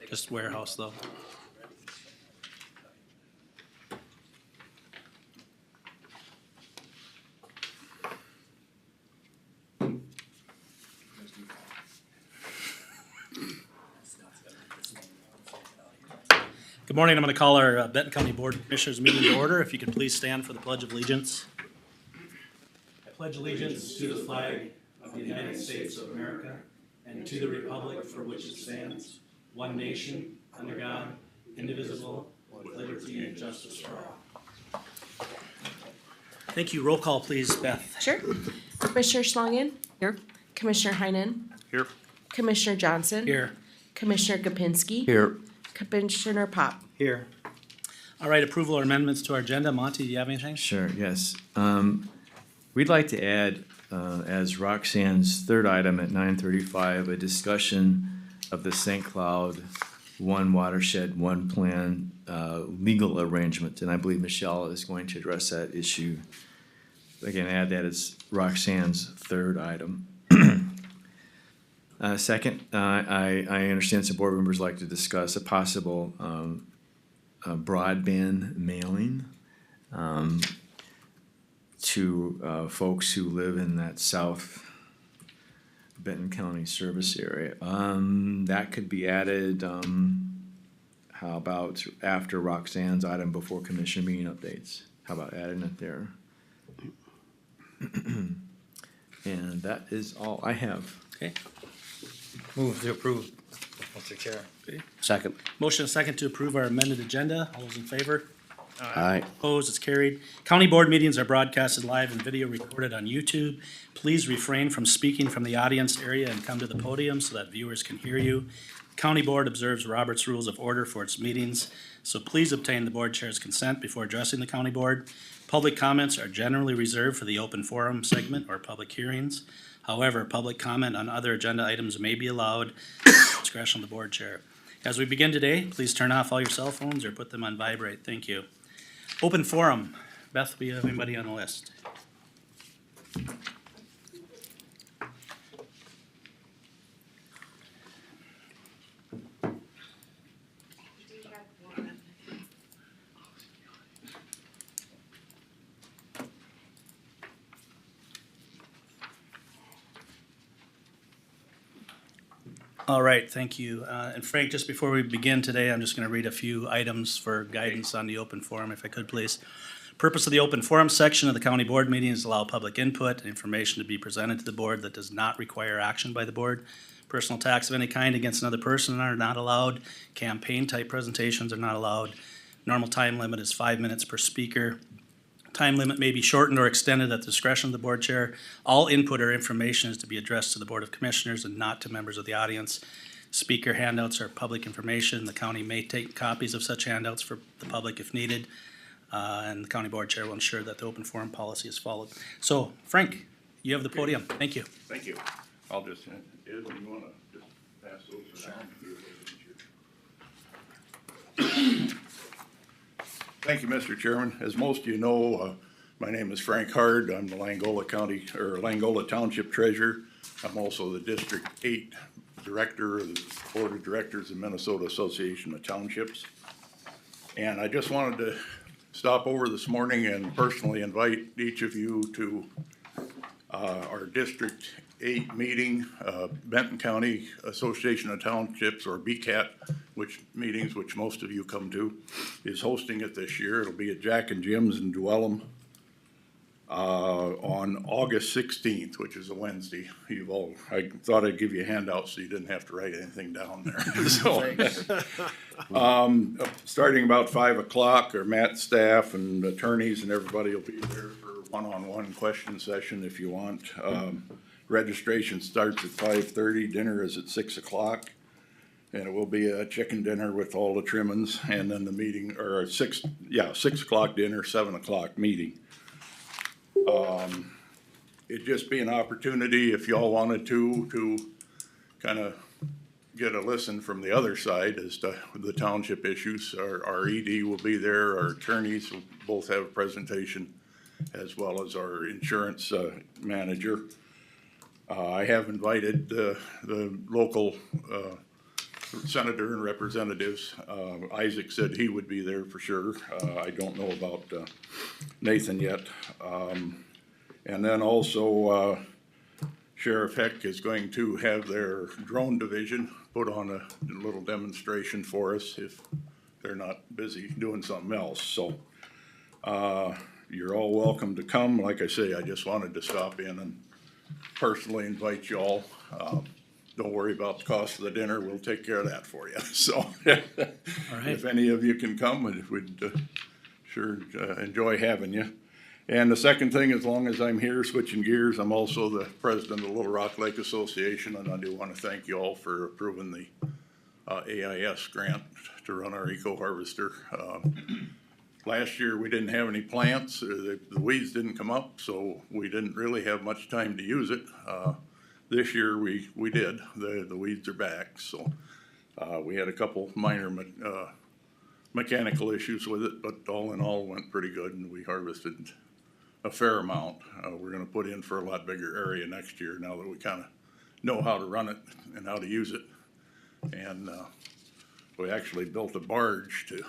Just warehouse though. Good morning. I'm going to call our Benton County Board of Commissioners meeting to order. If you could please stand for the Pledge of Allegiance. I pledge allegiance to the flag of the United States of America and to the republic for which it stands, one nation, under God, indivisible, with liberty and justice for all. Thank you. Roll call, please, Beth. Sure. Commissioner Schlangen? Here. Commissioner Heinen? Here. Commissioner Johnson? Here. Commissioner Kapinski? Here. Commissioner Pop? Here. All right, approval or amendments to our agenda. Monty, do you have anything? Sure, yes. We'd like to add, as Roxanne's third item at 9:35, a discussion of the St. Cloud One Watershed, One Plan legal arrangement, and I believe Michelle is going to address that issue. Again, add that as Roxanne's third item. Second, I understand some board members like to discuss a possible broadband mailing to folks who live in that South Benton County service area. That could be added, how about after Roxanne's item before commission meeting updates? How about adding it there? And that is all I have. Okay. Move to approve, Mr. Chair. Second. Motion and second to approve our amended agenda. All those in favor? Aye. Opposed, it's carried. County board meetings are broadcasted live and video recorded on YouTube. Please refrain from speaking from the audience area and come to the podium so that viewers can hear you. County board observes Robert's Rules of Order for its meetings, so please obtain the board chair's consent before addressing the county board. Public comments are generally reserved for the open forum segment or public hearings. However, public comment on other agenda items may be allowed at the discretion of the board chair. As we begin today, please turn off all your cell phones or put them on vibrate. Thank you. Open forum. Beth, we have anybody on the list? All right, thank you. And Frank, just before we begin today, I'm just going to read a few items for guidance on the open forum, if I could, please. Purpose of the open forum section of the county board meeting is to allow public input and information to be presented to the board that does not require action by the board. Personal attacks of any kind against another person are not allowed. Campaign-type presentations are not allowed. Normal time limit is 5 minutes per speaker. Time limit may be shortened or extended at the discretion of the board chair. All input or information is to be addressed to the Board of Commissioners and not to members of the audience. Speaker handouts are public information. The county may take copies of such handouts for the public if needed. And the county board chair will ensure that the open forum policy is followed. So, Frank, you have the podium. Thank you. Thank you. I'll just, Ed, you wanna just pass those around? Thank you, Mr. Chairman. As most of you know, my name is Frank Hard. I'm the Langola Township Treasurer. I'm also the District 8 Director of the Board of Directors of Minnesota Association of Townships. And I just wanted to stop over this morning and personally invite each of you to our District 8 meeting, Benton County Association of Townships, or BCAT, which most of you come to, is hosting it this year. It'll be at Jack and Jim's in Duellum on August 16th, which is a Wednesday. I thought I'd give you a handout so you didn't have to write anything down there. So, starting about 5 o'clock, our Matt staff and attorneys and everybody will be there for one-on-one question session if you want. Registration starts at 5:30, dinner is at 6 o'clock. And it will be a chicken dinner with all the trimmings, and then the meeting, or 6 o'clock dinner, 7 o'clock meeting. It'd just be an opportunity if y'all wanted to kind of get a listen from the other side as to the township issues. Our ED will be there, our attorneys will both have a presentation, as well as our insurance manager. I have invited the local senator and representatives. Isaac said he would be there for sure. I don't know about Nathan yet. And then also Sheriff Heck is going to have their drone division put on a little demonstration for us if they're not busy doing something else. So you're all welcome to come. Like I say, I just wanted to stop in and personally invite you all. Don't worry about the cost of the dinner. We'll take care of that for you. So All right. if any of you can come, we'd sure enjoy having you. And the second thing, as long as I'm here switching gears, I'm also the president of the Little Rock Lake Association, and I do want to thank you all for approving the AIS grant to run our eco harvester. Last year, we didn't have any plants, the weeds didn't come up, so we didn't really have much time to use it. This year, we did, the weeds are back, so we had a couple minor mechanical issues with it, but all in all, went pretty good, and we harvested a fair amount. We're gonna put in for a lot bigger area next year now that we kinda know how to run it and how to use it. And we actually built a barge to,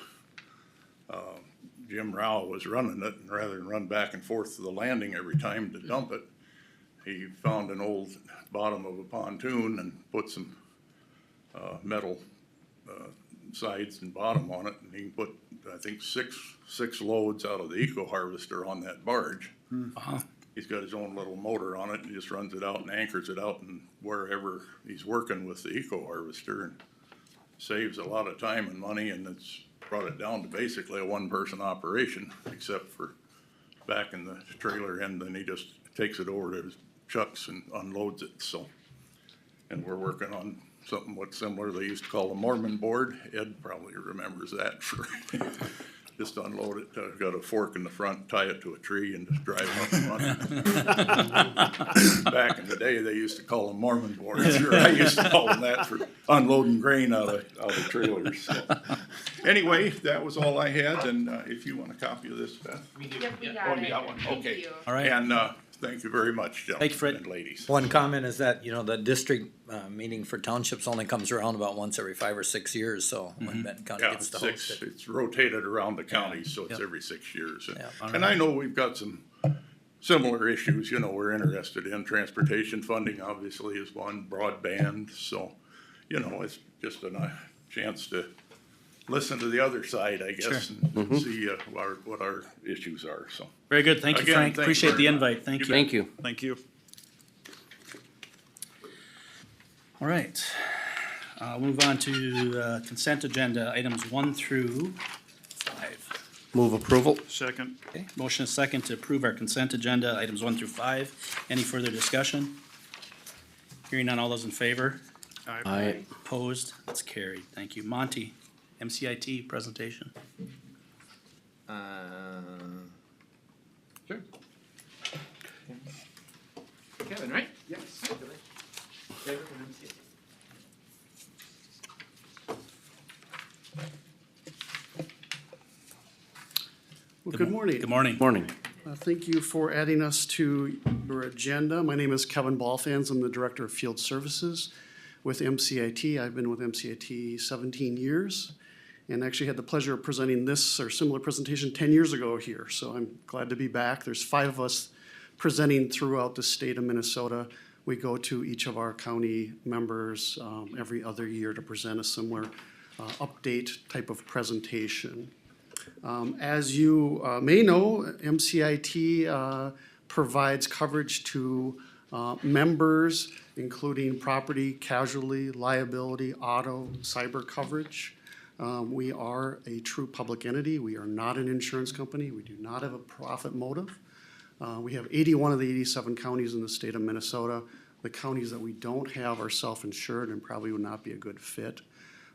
Jim Rao was running it, and rather than run back and forth to the landing every time to dump it, he found an old bottom of a pontoon and put some metal sides and bottom on it, and he can put, I think, six loads out of the eco harvester on that barge. He's got his own little motor on it, and he just runs it out and anchors it out and wherever he's working with the eco harvester, and saves a lot of time and money, and it's brought it down to basically a one-person operation, except for back in the trailer end, then he just takes it over to his trucks and unloads it, so. And we're working on something what's similar, they used to call a Mormon board. Ed probably remembers that for, just unload it, got a fork in the front, tie it to a tree and just drive up and run. Back in the day, they used to call them Mormon boards, or I used to call them that for unloading grain out of trailers, so. Anyway, that was all I had, and if you want a copy of this, Beth? Yep, we Oh, got you it. got one, Thank okay. you. All right. And, thank you very much, Thank you, Fred. gentlemen and ladies. One comment is that, the district, meeting for townships only comes around about once every 5 or 6 years, so when Benton County Yeah, gets to host it. it's rotated around the county, so it's Yep. every 6 years. Yeah. And I know we've got some similar issues, we're interested in. Transportation funding obviously is one, broadband, so, it's just a chance to listen to the other side, I guess, and see what our issues are, so. Very good. Thank you, Again, Frank. thank you Appreciate very the much. invite. Thank you. Thank you. Thank you. All right. Move on to consent agenda, items 1 through 5. Move approval. Second. Okay, motion is second to approve our consent agenda, items 1 through 5. Any further discussion? Hearing none, all those in favor? Aye. Opposed? That's carried. Thank you. Monty, MCIT presentation. Sure. Kevin, right? Yes. Well, good morning. Good morning. Morning. Thank you for adding us to your agenda. My name is Kevin Balfans. I'm the Director of Field Services with MCIT. I've been with MCIT 17 years and actually had the pleasure of presenting this or similar presentation 10 years ago here. So I'm glad to be back. There's 5 of us presenting throughout the state of Minnesota. We go to each of our county members every other year to present a similar update type of presentation. As you may know, MCIT provides coverage to members, including property, casualty, liability, auto, cyber coverage. We are a true public entity. We are not an insurance company. We do not have a profit motive. We have 81 of the 87 counties in the state of Minnesota. The counties that we don't have are self-insured and probably would not be a good fit.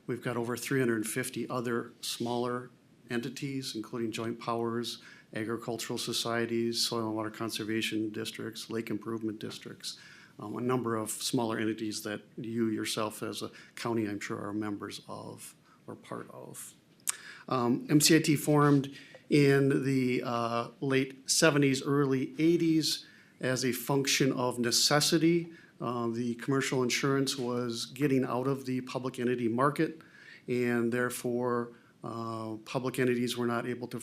We've got over 350 other smaller entities, including joint powers, agricultural societies, soil and water conservation districts, lake improvement districts, a number of smaller entities that you yourself as a county, I'm sure, are members of or part of. MCIT formed in the late 70s, early 80s as a function of necessity. The commercial insurance was getting out of the public entity market, and therefore, public entities were not able to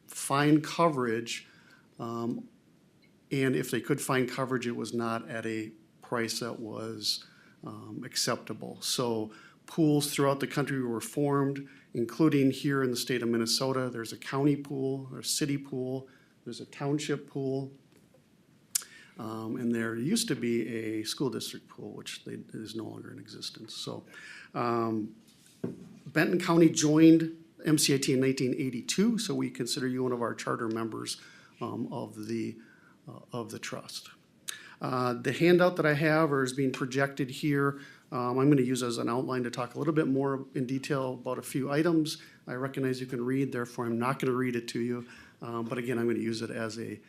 find coverage. And if they could find coverage, it was not at a price that was acceptable. So pools throughout the country were formed, including here in the state of Minnesota. There's a county pool, there's a city pool, there's a township pool. And there used to be a school district pool, which is no longer in existence. So Benton County joined MCIT in 1982, so we consider you one of our charter members of the trust. The handout that I have or is being projected here, I'm going to use as an outline to talk a little bit more in detail about a few items. I recognize you can read, therefore I'm not going to read it to you. But again, I'm going to use it as an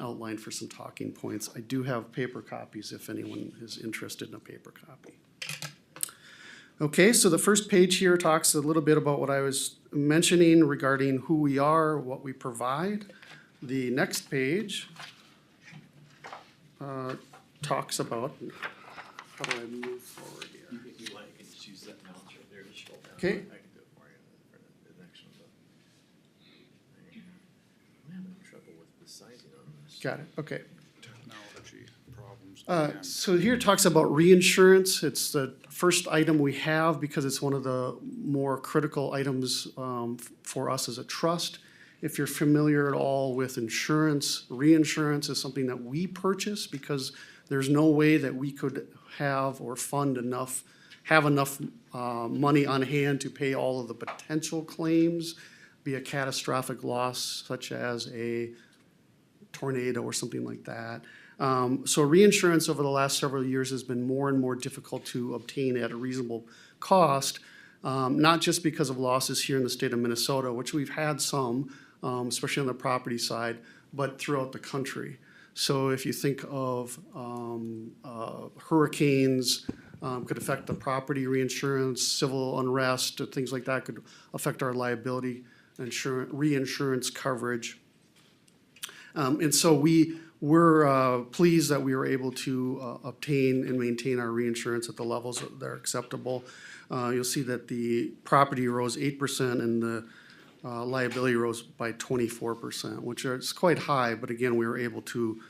outline for some talking points. I do have paper copies if anyone is interested in a paper copy. Okay, so the first page here talks a little bit about what I was mentioning regarding who we are, what we provide. The next page talks about, how do I move forward here? You want, you can just use that mouse right there to scroll down. Okay. I can do it for you for the next one, but I'm having trouble with the sizing on this. Got it, okay. Technology problems. So here it talks about reinsurance. It's the first item we have because it's one of the more critical items for us as a trust. If you're familiar at all with insurance, reinsurance is something that we purchase because there's no way that we could have or fund enough, have enough money on hand to pay all of the potential claims, be a catastrophic loss such as a tornado or something like that. So reinsurance over the last several years has been more and more difficult to obtain at a reasonable cost, not just because of losses here in the state of Minnesota, which we've had some, especially on the property side, but throughout the country. So if you think of hurricanes, could affect the property reinsurance, civil unrest, things like that could affect our liability reinsurance coverage. And so we're pleased that we were able to obtain and maintain our reinsurance at the levels that are acceptable. You'll see that the property rose 8% and the liability rose by 24%, which is quite high, but again, we were able to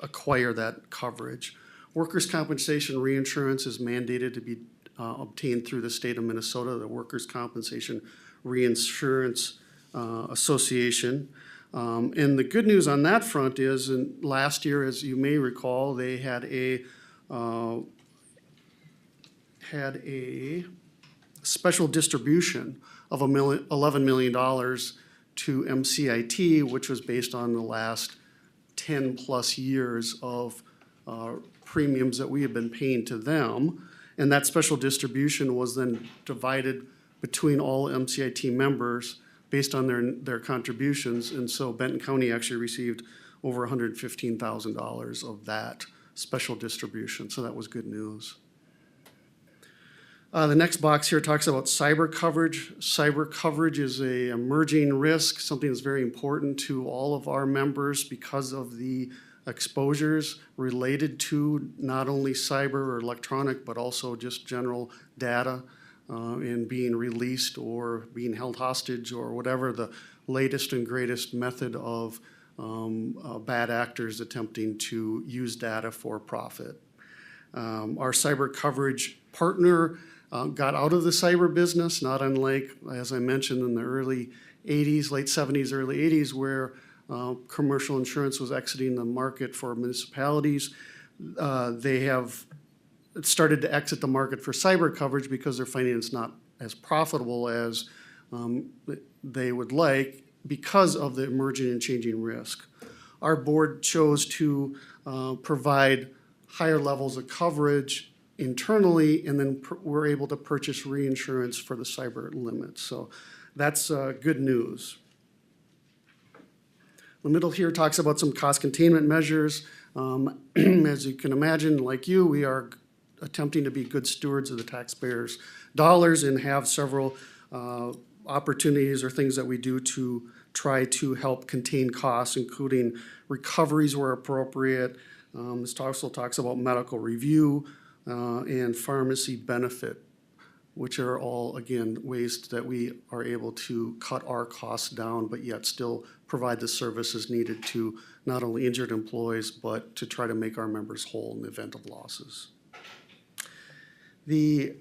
acquire that coverage. Workers' compensation reinsurance is mandated to be obtained through the state of Minnesota, the Workers' Compensation Reinsurance Association. And the good news on that front is, last year, as you may recall, they had a special distribution of $11 million to MCIT, which was based on the last 10-plus years of premiums that we had been paying to them. And that special distribution was then divided between all MCIT members based on their contributions. And so Benton County actually received over $115,000 of that special distribution. So that was good news. The next box here talks about cyber coverage. Cyber coverage is an emerging risk, something that's very important to all of our members because of the exposures related to not only cyber or electronic, but also just general data and being released or being held hostage or whatever the latest and greatest method of bad actors attempting to use data for profit. Our cyber coverage partner got out of the cyber business, not unlike, as I mentioned, in the early 80s, late 70s, early 80s, where commercial insurance was exiting the market for municipalities. They have started to exit the market for cyber coverage because they're finding it's not as profitable as they would like because of the emerging and changing risk. Our board chose to provide higher levels of coverage internally, and then we're able to purchase reinsurance for the cyber limits. So that's good news. The middle here talks about some cost containment measures. As you can imagine, like you, we are attempting to be good stewards of the taxpayers' dollars and have several opportunities or things that we do to try to help contain costs, including recoveries where appropriate, This also talks about medical review and pharmacy benefit, which are all, again, ways that we are able to cut our costs down, but yet still provide the services needed to not only injured employees, but to try to make our members whole in the event of losses. The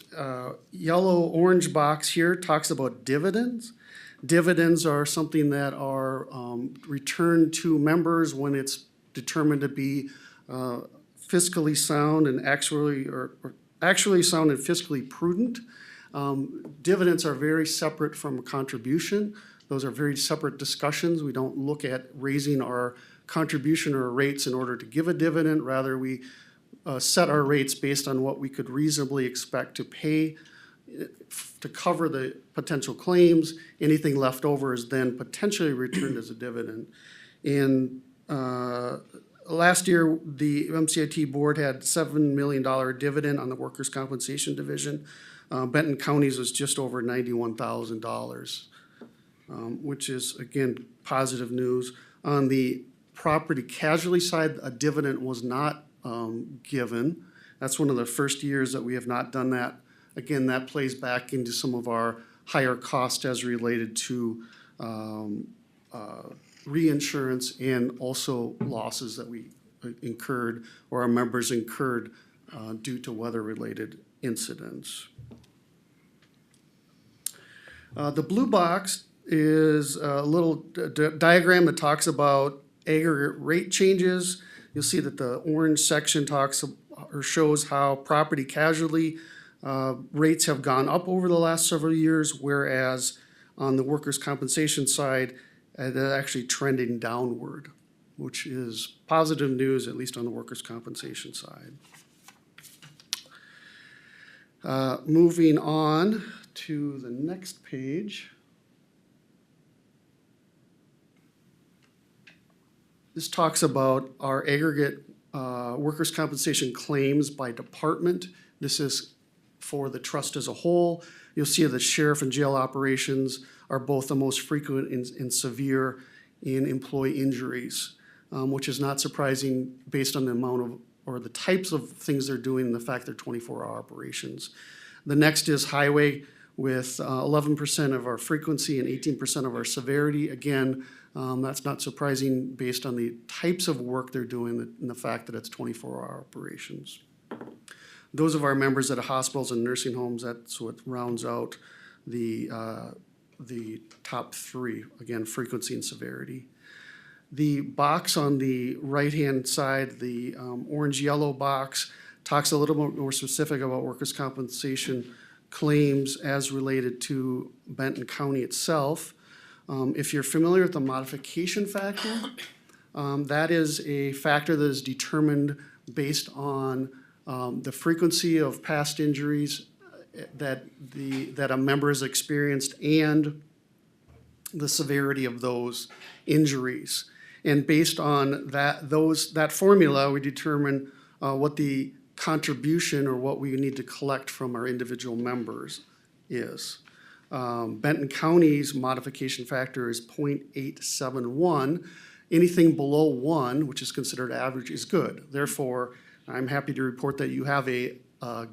yellow-orange box here talks about dividends. Dividends are something that are returned to members when it's determined to be fiscally sound and actually sound and fiscally prudent. Dividends are very separate from a contribution. Those are very separate discussions. We don't look at raising our contribution or rates in order to give a dividend. Rather, we set our rates based on what we could reasonably expect to pay to cover the potential claims. Anything left over is then potentially returned as a dividend. And last year, the MCIT board had $7 million dividend on the workers' compensation division. Benton County's was just over $91,000, which is, again, positive news. On the property casualty side, a dividend was not given. That's one of the first years that we have not done that. Again, that plays back into some of our higher cost as related to reinsurance and also losses that we incurred or our members incurred due to weather-related incidents. The blue box is a little diagram that talks about aggregate rate changes. You'll see that the orange section talks or shows how property casualty rates have gone up over the last several years, whereas on the workers' compensation side, they're actually trending downward, which is positive news, at least on the workers' compensation side. Moving on to the next page. This talks about our aggregate workers' compensation claims by department. This is for the trust as a whole. You'll see the sheriff and jail operations are both the most frequent and severe in employee injuries, which is not surprising based on the amount of or the types of things they're doing and the fact they're 24-hour operations. The next is highway with 11% of our frequency and 18% of our severity. Again, that's not surprising based on the types of work they're doing and the fact that it's 24-hour operations. Those of our members at hospitals and nursing homes, that's what rounds out the top three, again, frequency and severity. The box on the right-hand side, the orange-yellow box, talks a little bit more specific about workers' compensation claims as related to Benton County itself. If you're familiar with the modification factor, that is a factor that is determined based on the frequency of past injuries that a member has experienced and the severity of those injuries. And based on that formula, we determine what the contribution or what we need to collect from our individual members is. Benton County's modification factor is 0.871. Anything below 1, which is considered average, is good. Therefore, I'm happy to report that you have a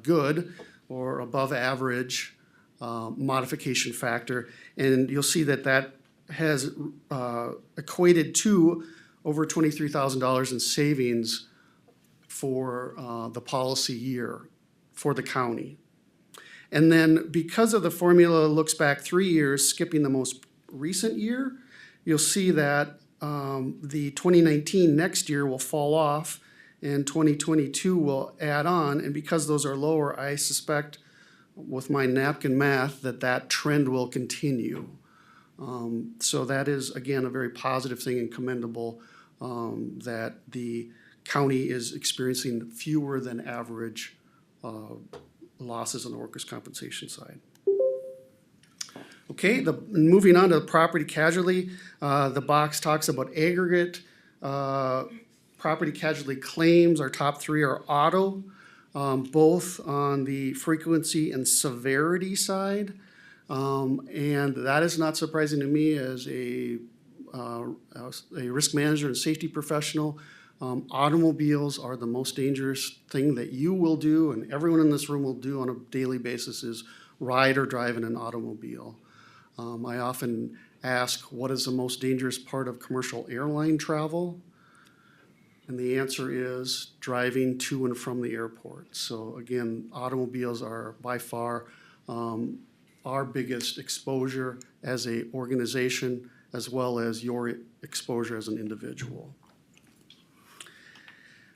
good or above average modification factor. And you'll see that that has equated to over $23,000 in savings for the policy year for the county. And then because of the formula looks back 3 years, skipping the most recent year, you'll see that the 2019 next year will fall off and 2022 will add on. And because those are lower, I suspect with my napkin math that trend will continue. So that is, again, a very positive thing and commendable that the county is experiencing fewer than average losses on the workers' compensation side. Okay, moving on to the property casualty, the box talks about aggregate property casualty claims. Our top three are auto, both on the frequency and severity side. And that is not surprising to me as a risk manager and safety professional. Automobiles are the most dangerous thing that you will do, and everyone in this room will do on a daily basis, is ride or drive in an automobile. I often ask, what is the most dangerous part of commercial airline travel? And the answer is driving to and from the airport. So again, automobiles are by far our biggest exposure as a organization, as well as your exposure as an individual.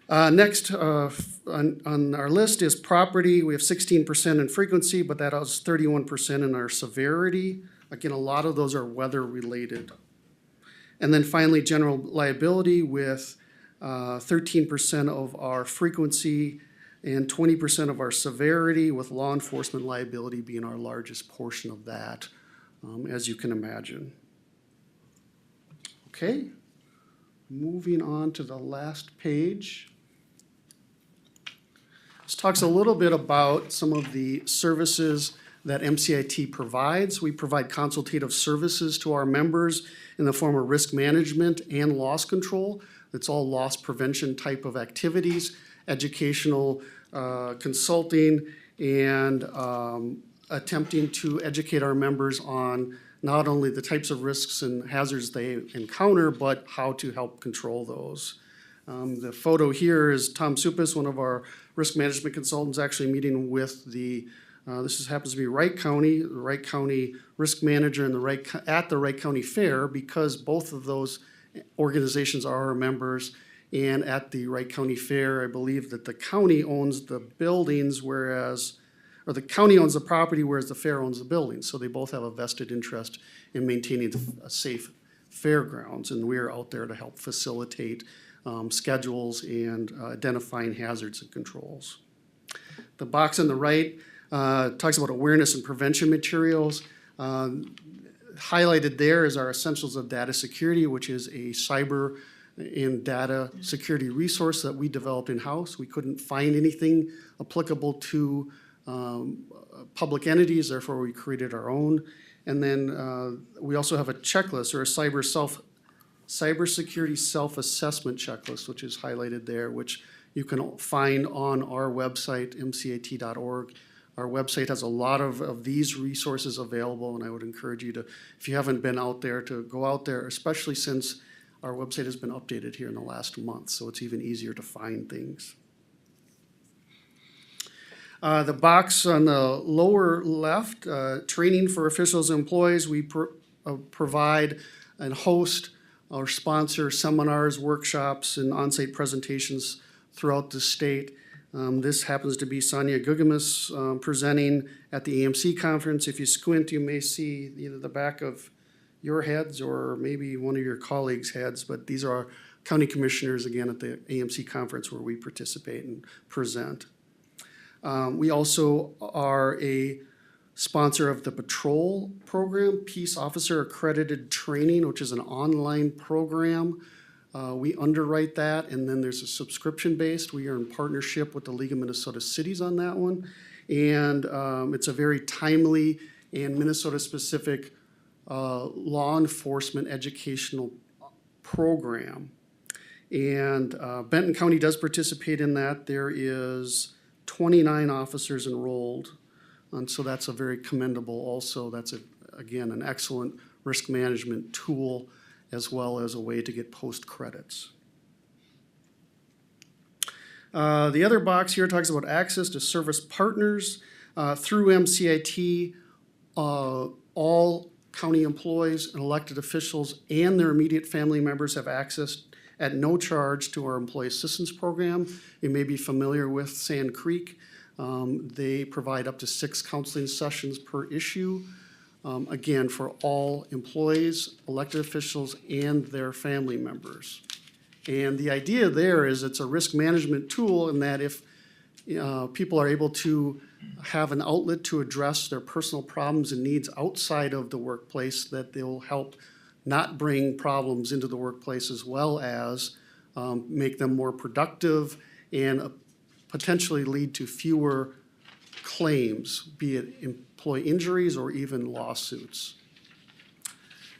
Next on our list is property. We have 16% in frequency, but that is 31% in our severity. Again, a lot of those are weather related. And then finally, general liability with 13% of our frequency and 20% of our severity, with law enforcement liability being our largest portion of that, as you can imagine. Okay, moving on to the last page. This talks a little bit about some of the services that MCIT provides. We provide consultative services to our members in the form of risk management and loss control. It's all loss prevention type of activities, educational consulting, and attempting to educate our members on not only the types of risks and hazards they encounter, but how to help control those. The photo here is Tom Supis, one of our risk management consultants, actually meeting with the, happens to be Wright County, the Wright County risk manager and at the Wright County Fair, because both of those organizations are our members. And at the Wright County Fair, I believe that the county owns the buildings, or the county owns the property, whereas the fair owns the buildings. So they both have a vested interest in maintaining a safe fairgrounds, and we are out there to help facilitate schedules and identifying hazards and controls. The box on the right talks about awareness and prevention materials. Highlighted there is our Essentials of Data Security, which is a cyber and data security resource that we developed in-house. We couldn't find anything applicable to public entities, therefore we created our own. And then we also have a checklist, or a cybersecurity self-assessment checklist, which is highlighted there, which you can find on our website, mcat.org. Our website has a lot of these resources available, and I would encourage you to, if you haven't been out there, to go out there, especially since our website has been updated here in the last month, so it's even easier to find things. The box on the lower left, training for officials and employees. We provide and host or sponsor seminars, workshops, and on-site presentations throughout the state. This happens to be Sonia Gugamus presenting at the AMC conference. If you squint, you may see either the back of your heads or maybe one of your colleagues' heads, but these are our county commissioners again at the AMC conference where we participate and present. We also are a sponsor of the patrol program, Peace Officer Accredited Training, which is an online program. We underwrite that, and then there's a subscription-based. We are in partnership with the League of Minnesota Cities on that one. And it's a very timely and Minnesota-specific law enforcement educational program. And Benton County does participate in that. There is 29 officers enrolled, and so that's a very commendable also. That's, again, an excellent risk management tool as well as a way to get post credits. The other box here talks about access to service partners. Through MCIT, all county employees and elected officials and their immediate family members have access at no charge to our Employee Assistance Program. You may be familiar with Sand Creek. They provide up to 6 counseling sessions per issue. Again, for all employees, elected officials, and their family members. And the idea there is it's a risk management tool in that if people are able to have an outlet to address their personal problems and needs outside of the workplace, that they'll help not bring problems into the workplace, as well as make them more productive and potentially lead to fewer claims, be it employee injuries or even lawsuits.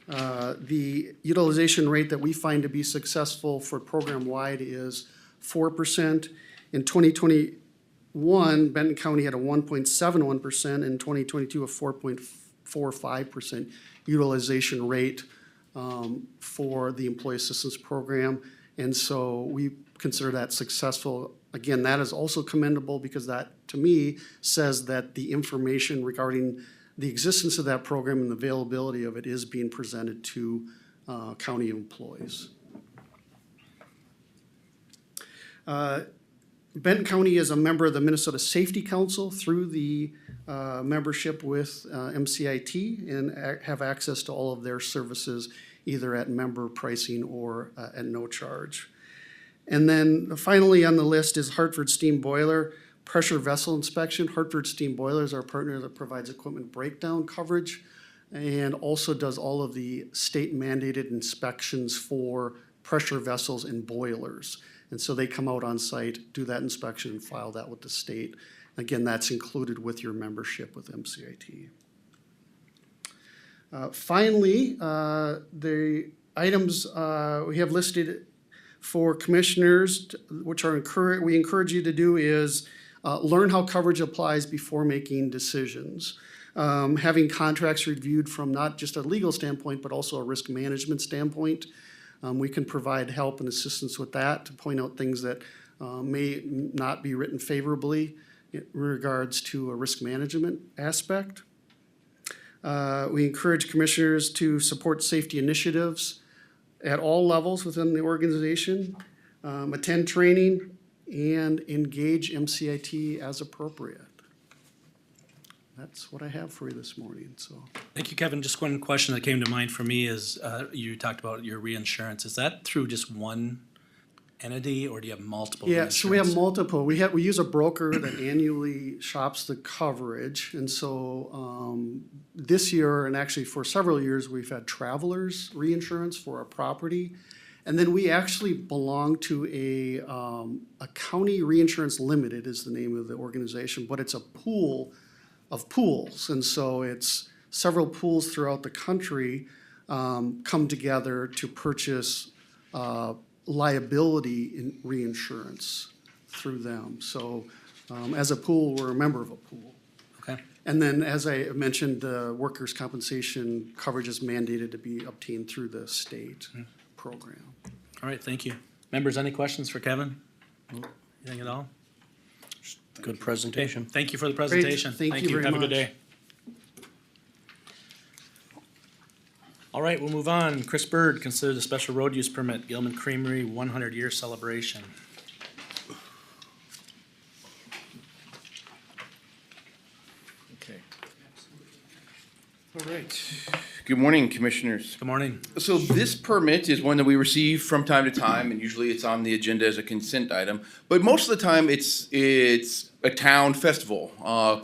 The utilization rate that we find to be successful for program-wide is 4%. In 2021, Benton County had a 1.71%, in 2022, a 4.45% utilization rate for the Employee Assistance Program. And so we consider that successful. Again, that is also commendable because that, to me, says that the information regarding the existence of that program and the availability of it is being presented to county employees. Benton County is a member of the Minnesota Safety Council through the membership with MCIT and have access to all of their services either at member pricing or at no charge. And then finally on the list is Hartford Steam Boiler Pressure Vessel Inspection. Hartford Steam Boiler is our partner that provides equipment breakdown coverage and also does all of the state mandated inspections for pressure vessels and boilers. And so they come out on site, do that inspection, and file that with the state. Again, that's included with your membership with MCIT. Finally, the items we have listed for commissioners, which are we encourage you to do, is learn how coverage applies before making decisions. Having contracts reviewed from not just a legal standpoint, but also a risk management standpoint. We can provide help and assistance with that to point out things that may not be written favorably in regards to a risk management aspect. We encourage commissioners to support safety initiatives at all levels within the organization, attend training, and engage MCIT as appropriate. That's what I have for you this morning, so. Thank you, Kevin. Just one question that came to mind for me is, you talked about your reinsurance. Is that through just one entity, or do you have multiple? Yeah, so we have reinsurance? multiple. We use a broker that annually shops the coverage. And so this year, and actually for several years, we've had Travelers reinsurance for our property. And then we actually belong to a county reinsurance limited is the name of the organization, but it's a pool of pools. And so it's several pools throughout the country come together to purchase liability in reinsurance through them. So as a pool, we're a member of a pool. Okay. And then, as I mentioned, the workers' compensation coverage is mandated to be obtained through the state program. All right, thank you. Members, any questions for Kevin? Anything at all? Good presentation. Thank you for the presentation. Thank you very Have a good much. day. All right, we'll move on. Chris Bird, consider the special road use permit, Gilman Creamery 100-year celebration. Okay. All right. Good morning, Commissioners. Good morning. So this permit is one that we receive from time to time, and usually it's on the agenda as a consent item. But most of the time, it's a town festival.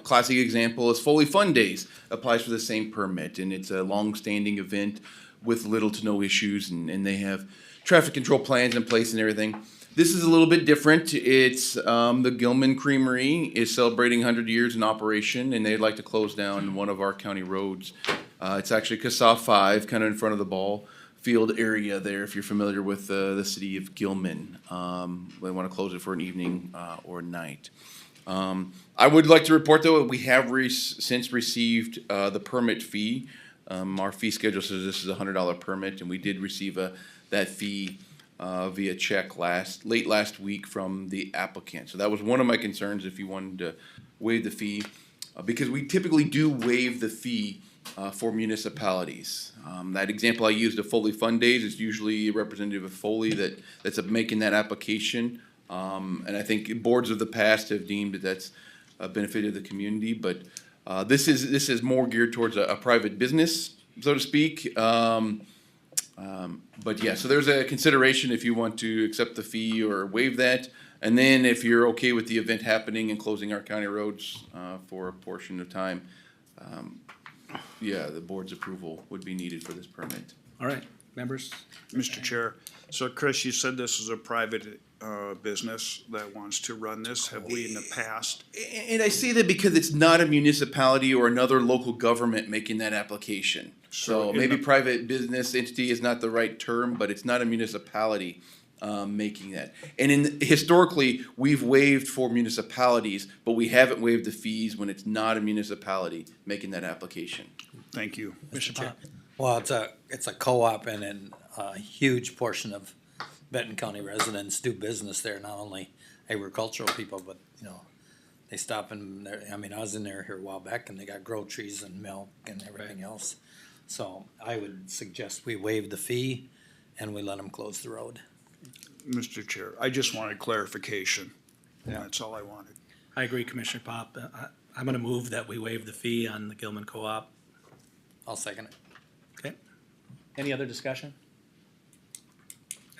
Classic example is Foley Fun Days. Applies for the same permit, and it's a long-standing event with little to no issues, and they have traffic control plans in place and everything. This is a little bit different. It's the Gilman Creamery is celebrating 100 years in operation, and they'd like to close down one of our county roads. It's actually CASA 5, kind of in front of the ball field area there, if you're familiar with the city of Gilman. They want to close it for an evening or night. I would like to report, though, we have since received the permit fee. Our fee schedule says this is a $100 permit, and we did receive that fee via check late last week from the applicant. So that was one of my concerns, if you wanted to waive the fee, because we typically do waive the fee for municipalities. That example I used of Foley Fun Days is usually a representative of Foley that's making that application. And I think boards of the past have deemed that that's a benefit of the community, but this is more geared towards a private business, so to speak. But yeah, so there's a consideration if you want to accept the fee or waive that. And then if you're okay with the event happening and closing our county roads for a portion of time, yeah, the board's approval would be needed for this permit. All right, members? Mr. Chair, so Chris, you said this is a private business that wants to run this? Have we in the past? And I say that because it's not a municipality or another local government making that application. So So in maybe the- private business entity is not the right term, but it's not a municipality making that. And historically, we've waived for municipalities, but we haven't waived the fees when it's not a municipality making that application. Thank you. Mr. Chair. Well, it's a co-op and a huge portion of Benton County residents do business there, not only agricultural people, but, they stop in there. I mean, I was in there here a while back and they got groceries and milk and everything else. So I would suggest we waive the fee and we let them close the road. Mr. Chair, I just wanted clarification. That's all I wanted. I agree, Commissioner Pop. I'm gonna move that we waive the fee on the Gilman Co-op. I'll second it. Okay. Any other discussion?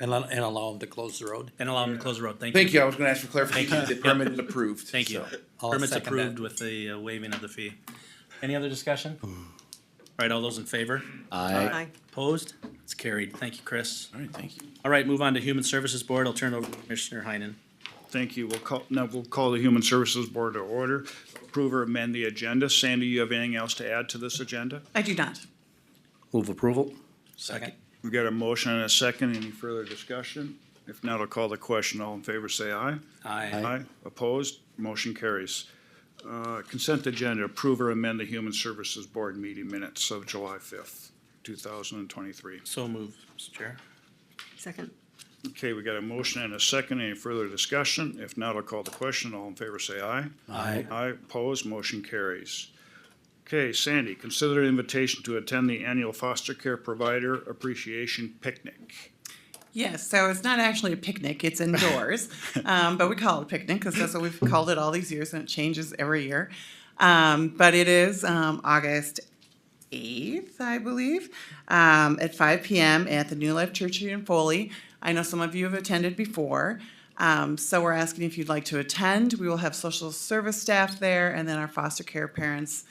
And allow them to close the road. And allow them to close the road. Thank you. Thank you. I was gonna ask for clarification. The permit is approved. Thank you. so. I'll Permit's second approved that. with the waiving of the fee. Any other discussion? All right, all those in favor? Aye. Opposed? It's carried. Thank you, Chris. All right, thank you. All right, move on to Human Services Board. I'll turn it over to Commissioner Heinen. Thank you. We'll call the Human Services Board to order. Approve or amend the agenda. Sandy, you have anything else to add to this agenda? I do not. Move approval? Second. We've got a motion and a second. Any further discussion? If not, I'll call the question. All in favor, say aye. Aye. Opposed? Motion carries. Consent agenda, approve or amend the Human Services Board meeting minutes of July 5th, 2023. So moved, Mr. Chair. Second. Okay, we got a motion and a second. Any further discussion? If not, I'll call the question. All in favor, say aye. Aye. Aye, opposed, motion carries. Okay, Sandy, consider invitation to attend the annual foster care provider appreciation picnic. Yes, so it's not actually a picnic, it's indoors, but we call it a picnic because that's what we've called it all these years and it changes every year. But it is August 8th, I believe, at 5 p.m. at the New Life Church in Foley. I know some of you have attended before, so we're asking if you'd like to attend. We will have social service staff there and then our foster care parents.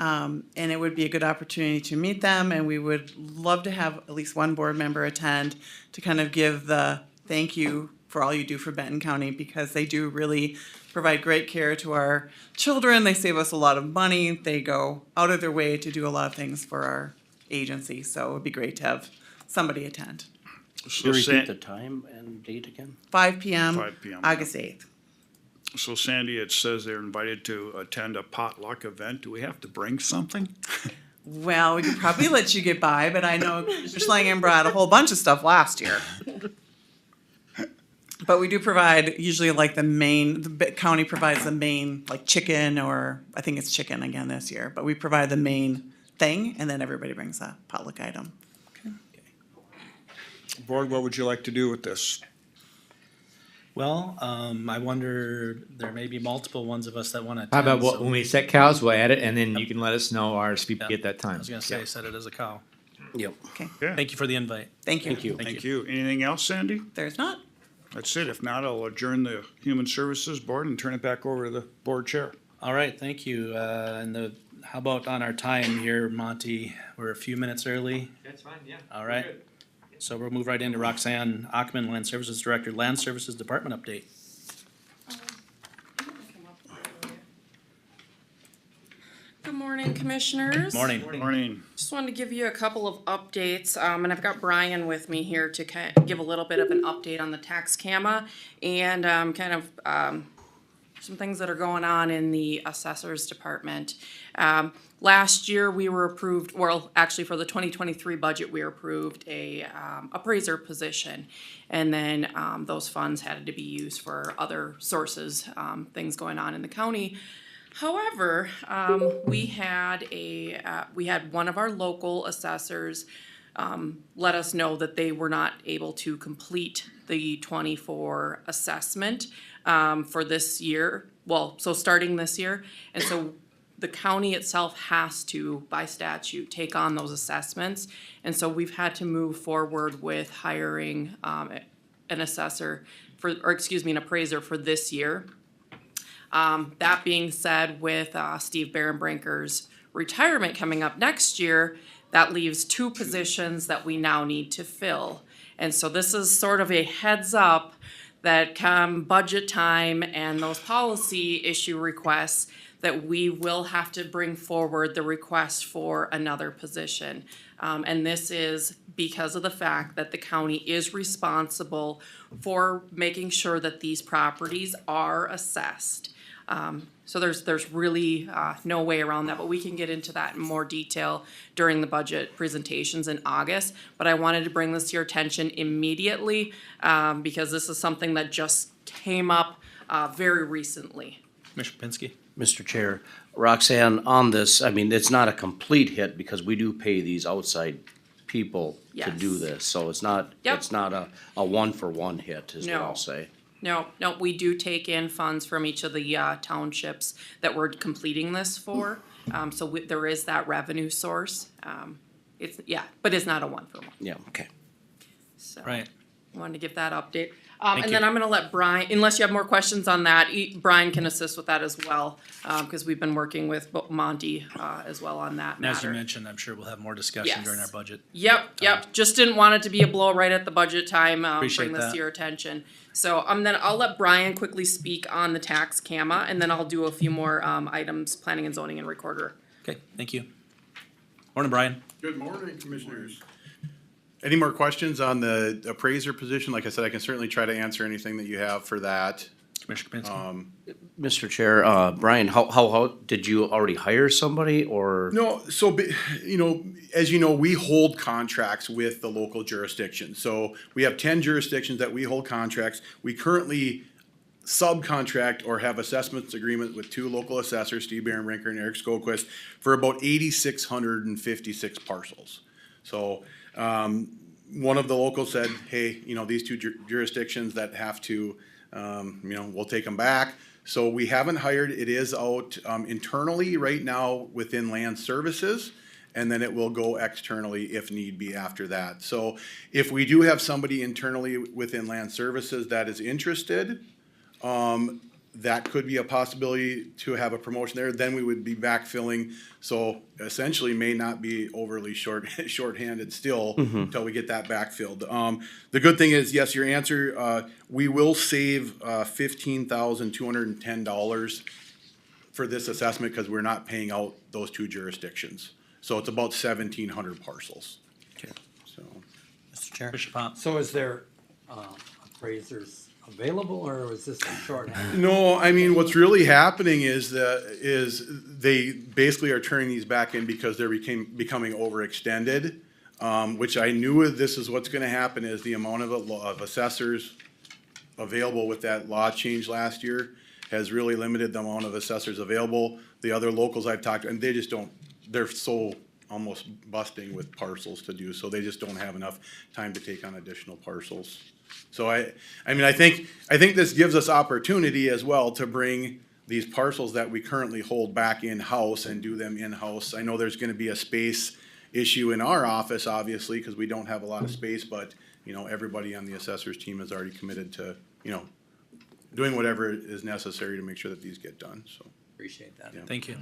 And it would be a good opportunity to meet them, and we would love to have at least one board member attend to kind of give the thank you for all you do for Benton County, because they do really provide great care to our children. They save us a lot of money. They go out of their way to do a lot of things for our agency, so it would be great to have somebody attend. Can you San- repeat the time and date again? 5 p.m., 5 p.m. August 8th. So Sandy, it says they're invited to attend a potluck event. Do we have to bring something? Well, we could probably let you get by, but I know Mr. Schlangen brought a whole bunch of stuff last year. But we do provide usually like the county provides the main, like chicken, or I think it's chicken again this year, but we provide the main thing and then everybody brings a potluck item. Board, what would you like to do with this? Well, I wonder, there may be multiple ones of us that want to How attend. about so- when we set cows, we'll add it, and then you can let us know RSVP Yep. at that time. I was gonna say, set it as a cow. Yep. Okay, Yeah, Thank you for the invite. thank you. Thank you. thank you. Anything else, Sandy? There's not. That's it. If not, I'll adjourn the Human Services Board and turn it back over to the board chair. All right, thank you. How about on our time here, Monty? We're a few minutes early. That's fine, yeah. All right. So we'll move right into Roxanne Ackman, Land Services Director, Land Services Department update. Good morning, Commissioners. Morning. Morning. Just wanted to give you a couple of updates, and I've got Brian with me here to give a little bit of an update on the tax CAMA and some things that are going on in the Assessor's Department. Last year, we were approved, well, actually for the 2023 budget, we were approved a appraiser position. And then those funds had to be used for other sources, things going on in the county. However, we had one of our local assessors let us know that they were not able to complete the 24 assessment for this year. Well, so starting this year, and so the county itself has to, by statute, take on those assessments. And so we've had to move forward with hiring an assessor an appraiser for this year. That being said, with Steve Barenbrinker's retirement coming up next year, that leaves 2 positions that we now need to fill. And so this is sort of a heads up that come budget time and those policy issue requests, that we will have to bring forward the request for another position. And this is because of the fact that the county is responsible for making sure that these properties are assessed. So there's really no way around that, but we can get into that in more detail during the budget presentations in August. But I wanted to bring this to your attention immediately, because this is something that just came up very recently. Commissioner Pinsky? Mr. Chair, Roxanne, on this, I mean, it's not a complete hit because we do pay these outside people to do Yes. this. So it's not, Yep. it's not a one-for-one hit is what No. I'll say. No, we do take in funds from each of the townships that we're completing this for. So there is that revenue source. But it's not a one-for-one. Yeah, okay. So Right. wanted to give that update. Thank And then you. I'm gonna let Brian, unless you have more questions on that, Brian can assist with that as well, because we've been working with Monty as well on that And as you matter. mentioned, I'm sure we'll have more discussion during our Yes. budget. Yep, just didn't want it to be a blow right at the budget time, Appreciate bring this that. to your attention. So, then I'll let Brian quickly speak on the tax CAMA, and then I'll do a few more, items, planning and zoning and recorder. Okay, thank you. Morning, Brian. Good morning, Commissioners. Any more questions on the appraiser position? Like I said, I can certainly try to answer anything that you have for that. Commissioner Pinsky? Mr. Chair, Brian, how, did you already hire somebody or? No, so, as you know, we hold contracts with the local jurisdictions. So we have 10 jurisdictions that we hold contracts. We currently subcontract or have assessments agreement with 2 local assessors, Steve Behrenbrinker and Eric Skoquist, for about 8,656 parcels. So, one of the locals said, hey, these 2 jurisdictions that have to, we'll take them back. So we haven't hired, it is out, internally right now within land services. And then it will go externally if need be after that. So if we do have somebody internally within land services that is interested, that could be a possibility to have a promotion there, then we would be backfilling. So essentially may not be overly shorthanded still until we get that backfilled. The good thing is, yes, your answer, we will save $15,210 for this assessment because we're not paying out those 2 jurisdictions. So it's about 1,700 parcels. Okay. So. Mr. Chair. Commissioner Pop? So is there appraisers available, or is this a shorthand? No, I mean, what's really happening is they basically are turning these back in because they're becoming overextended. Which I knew this is what's gonna happen, is the amount of assessors available with that law change last year has really limited the amount of assessors available. The other locals I've talked to, and they just don't, they're so almost busting with parcels to do, so they just don't have enough time to take on additional parcels. So I think this gives us opportunity as well to bring these parcels that we currently hold back in-house and do them in-house. I know there's gonna be a space issue in our office, obviously, because we don't have a lot of space, but, everybody on the assessor's team is already committed to, doing whatever is necessary to make sure that these get done, so. Appreciate that. Thank you.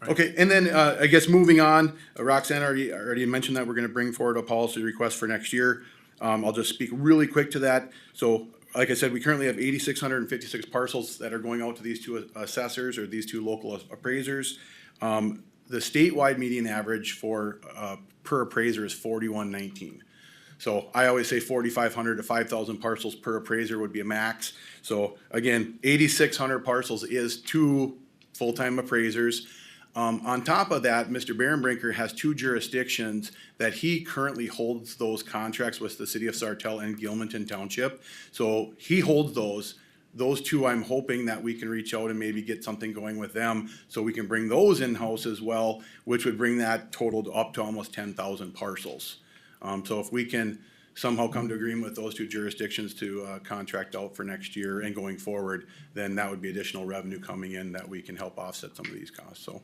Okay, and then, I guess moving on, Roxanne already mentioned that we're gonna bring forward a policy request for next year. I'll just speak really quick to that. So, like I said, we currently have 8,656 parcels that are going out to these 2 assessors or these 2 local appraisers. The statewide median average for, per appraiser is 4119. So I always say 4,500 to 5,000 parcels per appraiser would be a max. So again, 8,600 parcels is 2 full-time appraisers. On top of that, Mr. Behrenbrinker has 2 jurisdictions that he currently holds those contracts with the city of Sartell and Gilmanton Township. So he holds those. Those 2, I'm hoping that we can reach out and maybe get something going with them so we can bring those in-house as well, which would bring that total up to almost 10,000 parcels. So if we can somehow come to agreement with those 2 jurisdictions to contract out for next year and going forward, then that would be additional revenue coming in that we can help offset some of these costs. So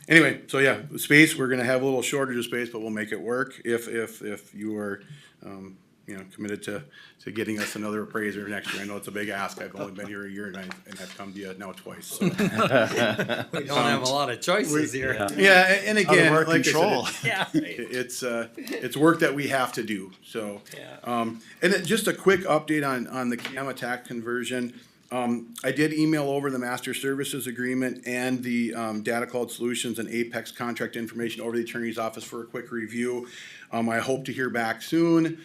anyway, so yeah, space, we're gonna have a little shortage of space, but we'll make it work if you are committed to getting us another appraiser next year. I know it's a big ask. I've only been here a year and I've come to you now twice, so. We don't have a lot of choices here. Yeah, and again, our like control. I said, it's work that we have to do, so. And then just a quick update on the CAM attack conversion. I did email over the master services agreement and the data cloud solutions and Apex contract information over the attorney's office for a quick review. I hope to hear back soon.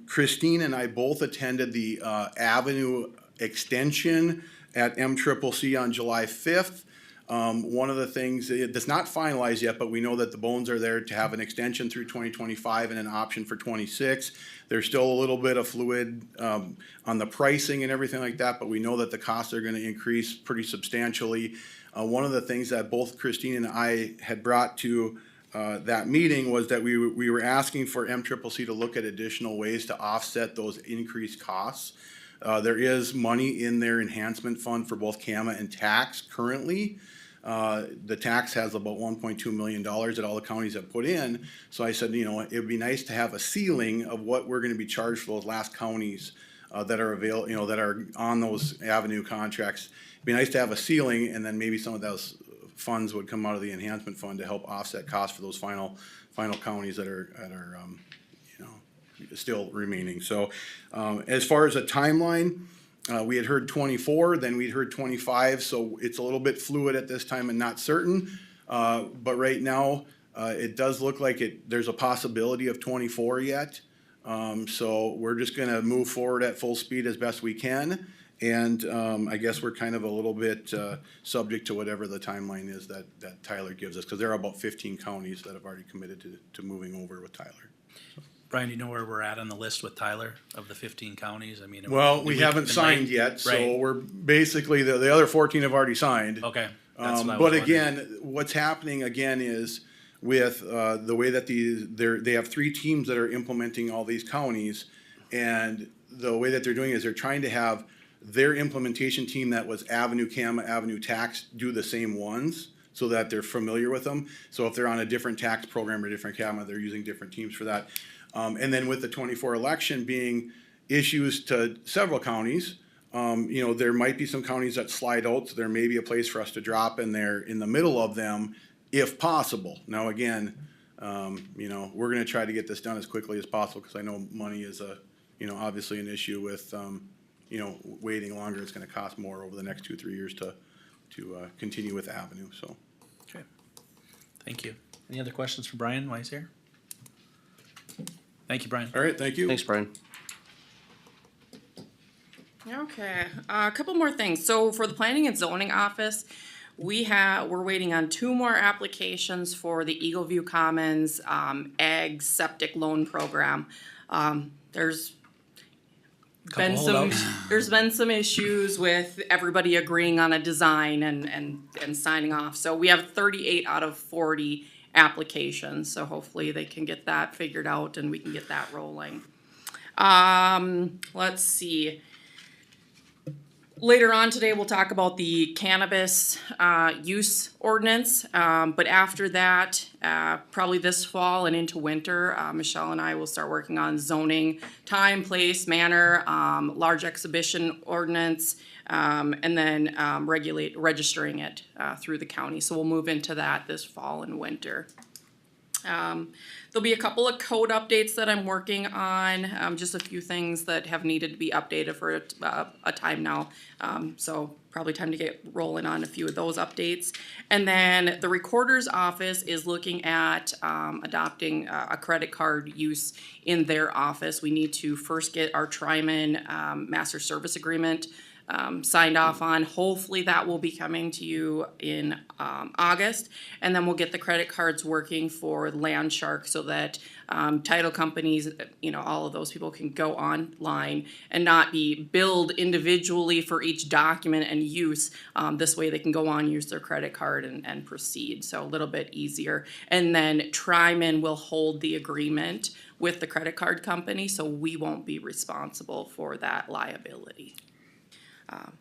Christine and I both attended the Avenue extension at MCCC on July 5th. One of the things, it's not finalized yet, but we know that the bones are there to have an extension through 2025 and an option for 26. There's still a little bit of fluid on the pricing and everything like that, but we know that the costs are gonna increase pretty substantially. One of the things that both Christine and I had brought to that meeting was that we were asking for MCCC to look at additional ways to offset those increased costs. There is money in their enhancement fund for both CAMA and tax currently. The tax has about $1.2 million that all the counties have put in. So I said, it would be nice to have a ceiling of what we're gonna be charged for those last counties that are that are on those Avenue contracts. It'd be nice to have a ceiling, and then maybe some of those funds would come out of the enhancement fund to help offset costs for those final counties that are still remaining. So as far as a timeline, we had heard 24, then we'd heard 25, so it's a little bit fluid at this time and not certain. But right now, it does look like there's a possibility of 24 yet. So we're just gonna move forward at full speed as best we can. And I guess we're kind of a little bit subject to whatever the timeline is that Tyler gives us, because there are about 15 counties that have already committed to moving over with Tyler. Brian, do you know where we're at on the list with Tyler of the 15 counties? I mean. Well, we haven't signed yet, so Right. we're basically, the other 14 have already signed. Okay. That's what I was But wondering. again, what's happening again is with the way that they have 3 teams that are implementing all these counties, and the way that they're doing is they're trying to have their implementation team that was Avenue CAMA, Avenue Tax do the same ones, so that they're familiar with them. So if they're on a different tax program or different CAMA, they're using different teams for that. And then with the 24 election being issues to several counties, there might be some counties that slide out, so there may be a place for us to drop in there in the middle of them, if possible. Now, again, we're gonna try to get this done as quickly as possible, because I know money is obviously an issue with, waiting longer. It's gonna cost more over the next 2-3 years to continue with Avenue, so. Okay. Thank you. Any other questions for Brian while he's here? Thank you, Brian. All right, thank you. Thanks, Brian. Okay, a couple more things. So for the planning and zoning office, we're waiting on 2 more applications for the Eagle View Commons, ag septic loan program. There's been some issues with everybody agreeing on a design and signing off. So we have 38 out of 40 applications, so hopefully they can get that figured out and we can get that rolling. Let's see. Later on today, we'll talk about the cannabis use ordinance, but after that, probably this fall and into winter, Michelle and I will start working on zoning, time, place, manner, large exhibition ordinance, and then registering it through the county. So we'll move into that this fall and winter. There'll be a couple of code updates that I'm working on, just a few things that have needed to be updated for a time now. So probably time to get rolling on a few of those updates. And then the recorder's office is looking at adopting a credit card use in their office. We need to first get our Triman master service agreement signed off on. Hopefully that will be coming to you in August, and then we'll get the credit cards working for Land Shark so that title companies, all of those people can go online and not be billed individually for each document and use. This way they can go on, use their credit card and proceed, so a little bit easier. And then Triman will hold the agreement with the credit card company, so we won't be responsible for that liability.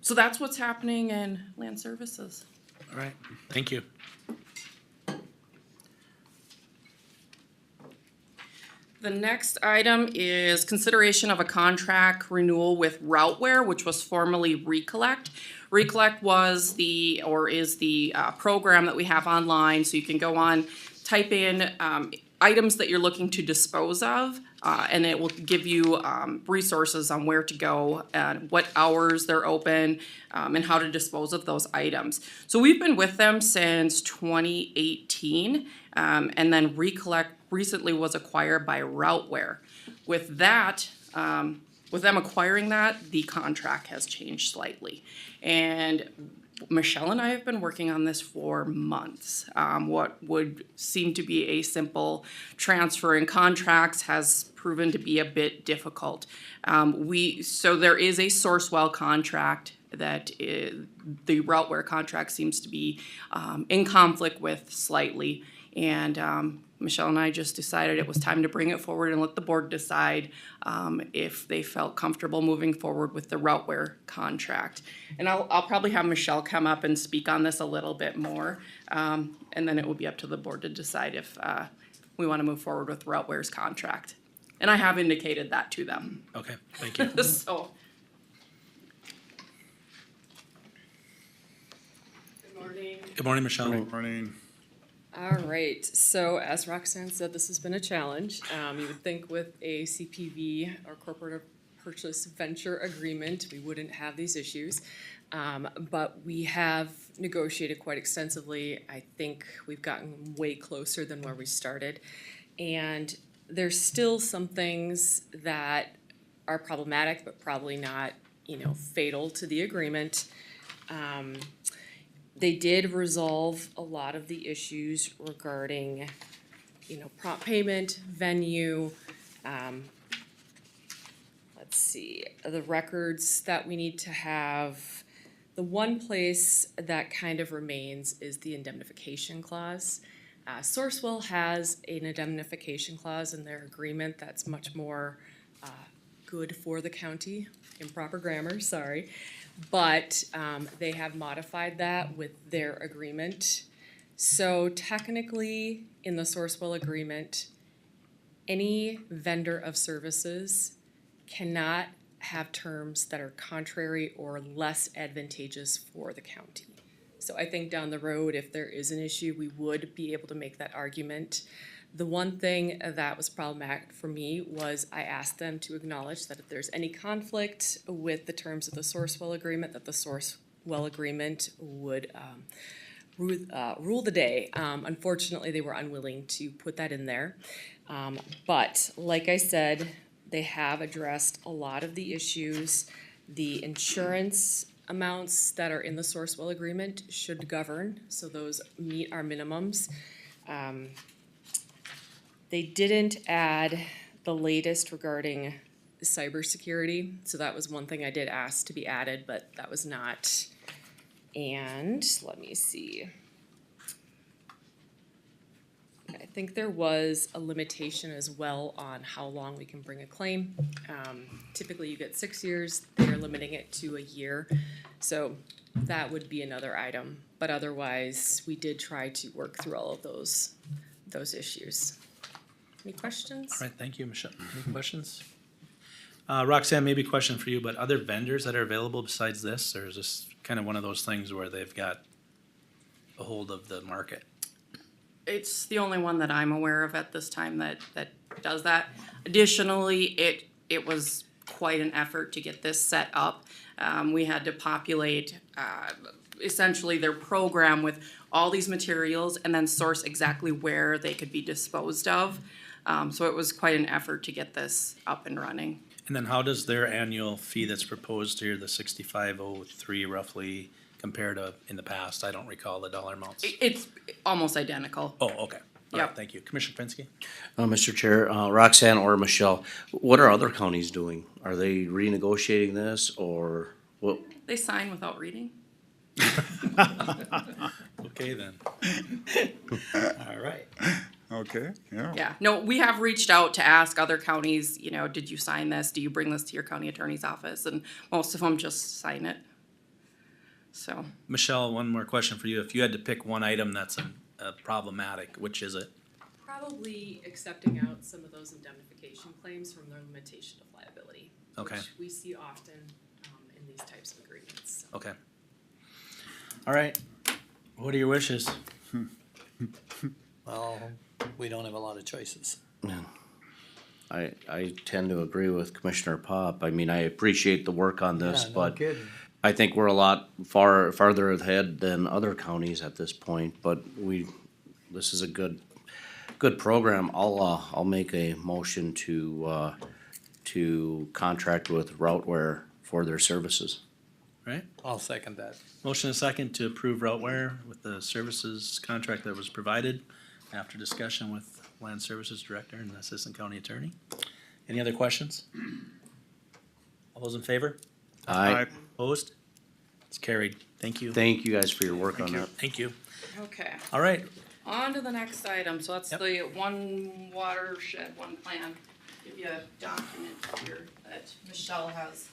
So that's what's happening in land services. All right, thank you. The next item is consideration of a contract renewal with Routeware, which was formerly Recollect. Recollect was is the program that we have online, so you can go on, type in items that you're looking to dispose of, and it will give you resources on where to go and what hours they're open, and how to dispose of those items. So we've been with them since 2018, and then Recollect recently was acquired by Routeware. With that, with them acquiring that, the contract has changed slightly. And Michelle and I have been working on this for months. What would seem to be a simple transfer in contracts has proven to be a bit difficult. So there is a Sourcewell contract that the Routeware contract seems to be in conflict with slightly. And Michelle and I just decided it was time to bring it forward and let the board decide if they felt comfortable moving forward with the Routeware contract. And I'll probably have Michelle come up and speak on this a little bit more. And then it will be up to the board to decide if we want to move forward with Routeware's contract. And I have indicated that to them. Okay, thank you. So. Good morning. Good morning, Michelle. Morning. All right, so as Roxanne said, this has been a challenge. You would think with a CPV or corporate purchase venture agreement, we wouldn't have these issues. But we have negotiated quite extensively. I think we've gotten way closer than where we started. And there's still some things that are problematic, but probably not, fatal to the agreement. They did resolve a lot of the issues regarding, prompt payment, venue, let's see, the records that we need to have. The one place that kind of remains is the indemnification clause. Sourcewell has an indemnification clause in their agreement that's much more good for the county, improper grammar, sorry. But they have modified that with their agreement. So technically, in the Sourcewell agreement, any vendor of services cannot have terms that are contrary or less advantageous for the county. So I think down the road, if there is an issue, we would be able to make that argument. The one thing that was problematic for me was I asked them to acknowledge that if there's any conflict with the terms of the Sourcewell agreement, that the Sourcewell agreement would rule the day. Unfortunately, they were unwilling to put that in there. But like I said, they have addressed a lot of the issues. The insurance amounts that are in the Sourcewell agreement should govern, so those meet our minimums. They didn't add the latest regarding cybersecurity, so that was one thing I did ask to be added, but that was not. And let me see. I think there was a limitation as well on how long we can bring a claim. Typically you get 6 years, they're limiting it to a year. So that would be another item, but otherwise we did try to work through all of those issues. Any questions? All right, thank you, Michelle. Any questions? Roxanne, maybe a question for you, but other vendors that are available besides this, or is this kind of one of those things where they've got a hold of the market? It's the only one that I'm aware of at this time that does that. Additionally, it was quite an effort to get this set up. We had to populate essentially their program with all these materials and then source exactly where they could be disposed of. So it was quite an effort to get this up and running. And then how does their annual fee that's proposed here, the 6503 roughly, compare to in the past? I don't recall the dollar amounts. It's almost identical. Oh, okay. All Yep. right, thank you. Commissioner Finsky? Mr. Chair, Roxanne or Michelle, what are other counties doing? Are they renegotiating this or what? They sign without reading. Okay, then. All right. Okay, yeah. Yeah, no, we have reached out to ask other counties, did you sign this? Do you bring this to your county attorney's office? And most of them just sign it. So, Michelle, one more question for you. If you had to pick one item that's problematic, which is it? Probably accepting out some of those indemnification claims from their limitation of liability. Okay. Which we see often, in these types of agreements, so. Okay. All right. What are your wishes? Well, we don't have a lot of choices. I tend to agree with Commissioner Pop. I mean, I appreciate the work on this, Yeah, no but kidding. I think we're a lot farther ahead than other counties at this point, but this is a good program. I'll make a motion to contract with Routeware for their services. Right? I'll second that. Motion and second to approve Routeware with the services contract that was provided after discussion with Land Services Director and Assistant County Attorney. Any other questions? All those in favor? Aye. Opposed? It's carried. Thank you. Thank you guys for your work on that. Thank you. Okay, All right. on to the next item, so that's Yep. the one watershed, one plan. Give you a document here that Michelle has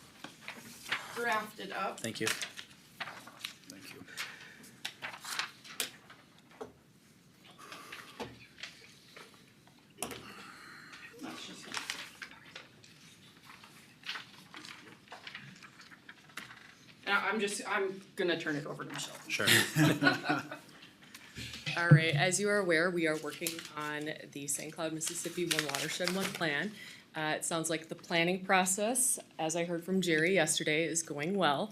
drafted up. Thank you. Thank you. That's just- And I'm gonna turn it over to Michelle. Sure. All right, as you are aware, we are working on the St. Cloud, Mississippi One Watershed, One Plan. It sounds like the planning process, as I heard from Jerry yesterday, is going well.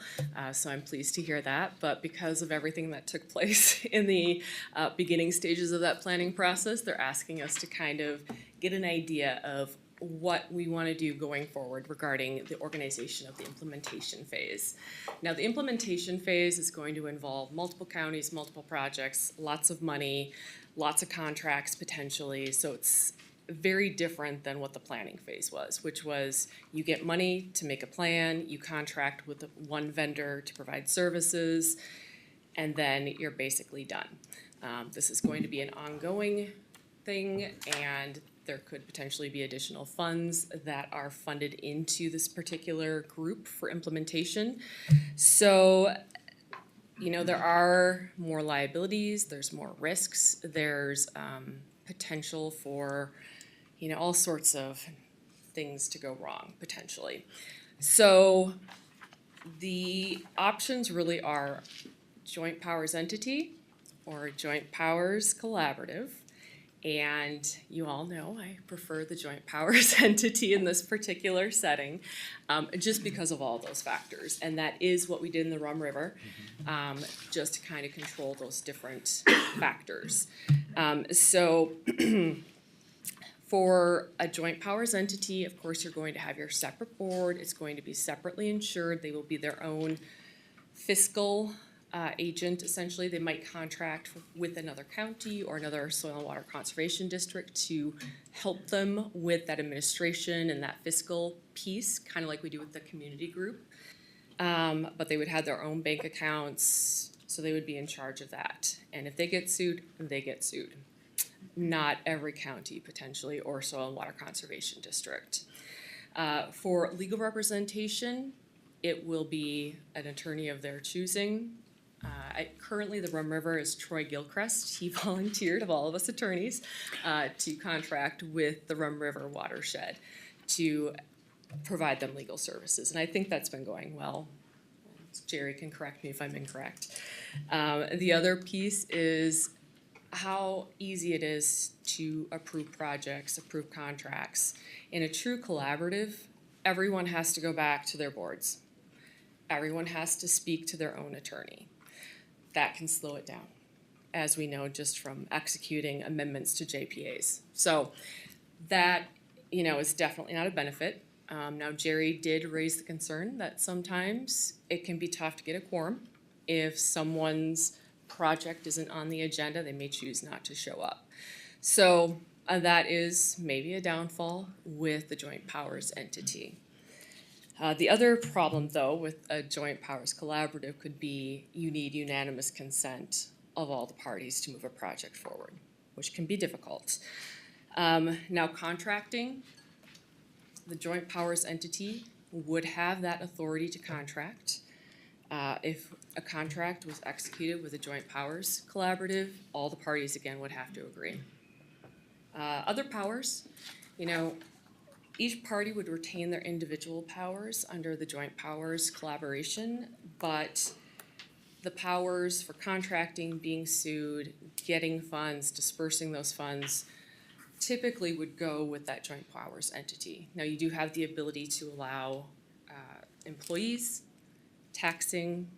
So I'm pleased to hear that, but because of everything that took place in the beginning stages of that planning process, they're asking us to kind of get an idea of what we want to do going forward regarding the organization of the implementation phase. Now, the implementation phase is going to involve multiple counties, multiple projects, lots of money, lots of contracts potentially, so it's very different than what the planning phase was, which was you get money to make a plan, you contract with one vendor to provide services, and then you're basically done. This is going to be an ongoing thing, and there could potentially be additional funds that are funded into this particular group for implementation. So, you know, there are more liabilities, there's more risks, there's potential for, you know, all sorts of things to go wrong, potentially. So the options really are joint powers entity or joint powers collaborative. And you all know I prefer the joint powers entity in this particular setting, just because of all those factors. And that is what we did in the Rum River, just to kind of control those different factors. So for a joint powers entity, of course, you're going to have your separate board. It's going to be separately insured. They will be their own fiscal agent, essentially. They might contract with another county or another soil and water conservation district to help them with that administration and that fiscal piece, kind of like we do with the community group. But they would have their own bank accounts, so they would be in charge of that. And if they get sued, they get sued. Not every county potentially or soil and water conservation district. For legal representation, it will be an attorney of their choosing. Currently, the Rum River is Troy Gilchrist. He volunteered, of all of us attorneys, to contract with the Rum River watershed to provide them legal services. And I think that's been going well. Jerry can correct me if I'm incorrect. The other piece is how easy it is to approve projects, approve contracts. In a true collaborative, everyone has to go back to their boards. Everyone has to speak to their own attorney. That can slow it down, as we know just from executing amendments to JPAs. So that, you know, is definitely not a benefit. Now, Jerry did raise the concern that sometimes it can be tough to get a quorum. If someone's project isn't on the agenda, they may choose not to show up. So that is maybe a downfall with the joint powers entity. The other problem, though, with a joint powers collaborative could be you need unanimous consent of all the parties to move a project forward, which can be difficult. Now, contracting, the joint powers entity would have that authority to contract. If a contract was executed with a joint powers collaborative, all the parties again would have to agree. Other powers, you know, each party would retain their individual powers under the joint powers collaboration, but the powers for contracting, being sued, getting funds, dispersing those funds, typically would go with that joint powers entity. Now, you do have the ability to allow employees, taxing,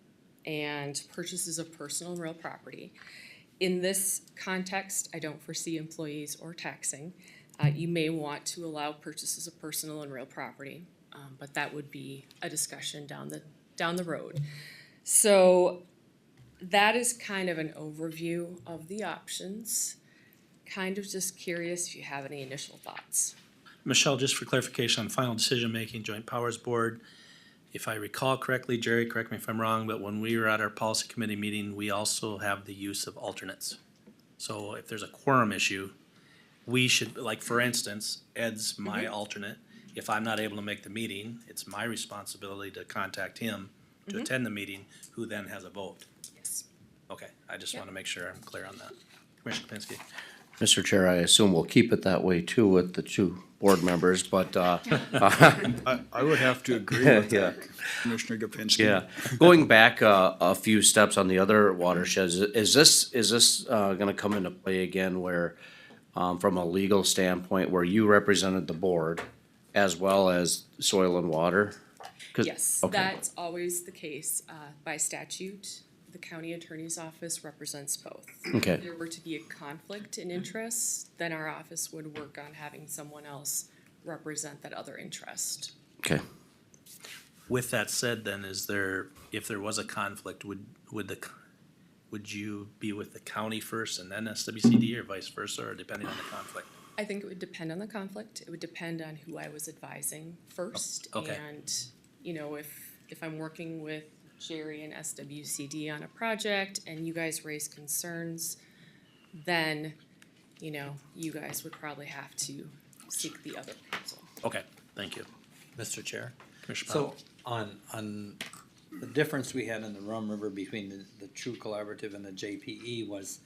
and purchases of personal and real property. In this context, I don't foresee employees or taxing. You may want to allow purchases of personal and real property, but that would be a discussion down the road. So that is kind of an overview of the options. Kind of just curious if you have any initial thoughts. Michelle, just for clarification on final decision-making, Joint Powers Board, if I recall correctly, Jerry, correct me if I'm wrong, but when we were at our policy committee meeting, we also have the use of alternates. So if there's a quorum issue, we should, like, for instance, Ed's my alternate. If I'm not able to make the meeting, it's my responsibility to contact him to attend the meeting, who then has a vote. Yes. Okay, I just want to make sure I'm clear on that. Commissioner Kapinski. Mr. Chair, I assume we'll keep it that way too with the two board members, but, I would have to agree with yeah. that, Commissioner Gopinski. Yeah, going back a few steps on the other watersheds, is this gonna come into play again where, from a legal standpoint, where you represented the board as well as soil and water? 'Cause- Yes, okay. that's always the case. By statute, the county attorney's office represents both. Okay. If there were to be a conflict in interest, then our office would work on having someone else represent that other interest. Okay, With that said, then, is there, if there was a conflict, would you be with the county first and then SWCD, or vice versa, or depending on the conflict? I think it would depend on the conflict. It would depend on who I was advising first. Okay. And, you know, if I'm working with Jerry and SWCD on a project and you guys raise concerns, then, you know, you guys would probably have to seek the other counsel. Okay, thank you. Mr. Chair. Commissioner Powell. So on the difference we had in the Rum River between the True Collaborative and the JPE was,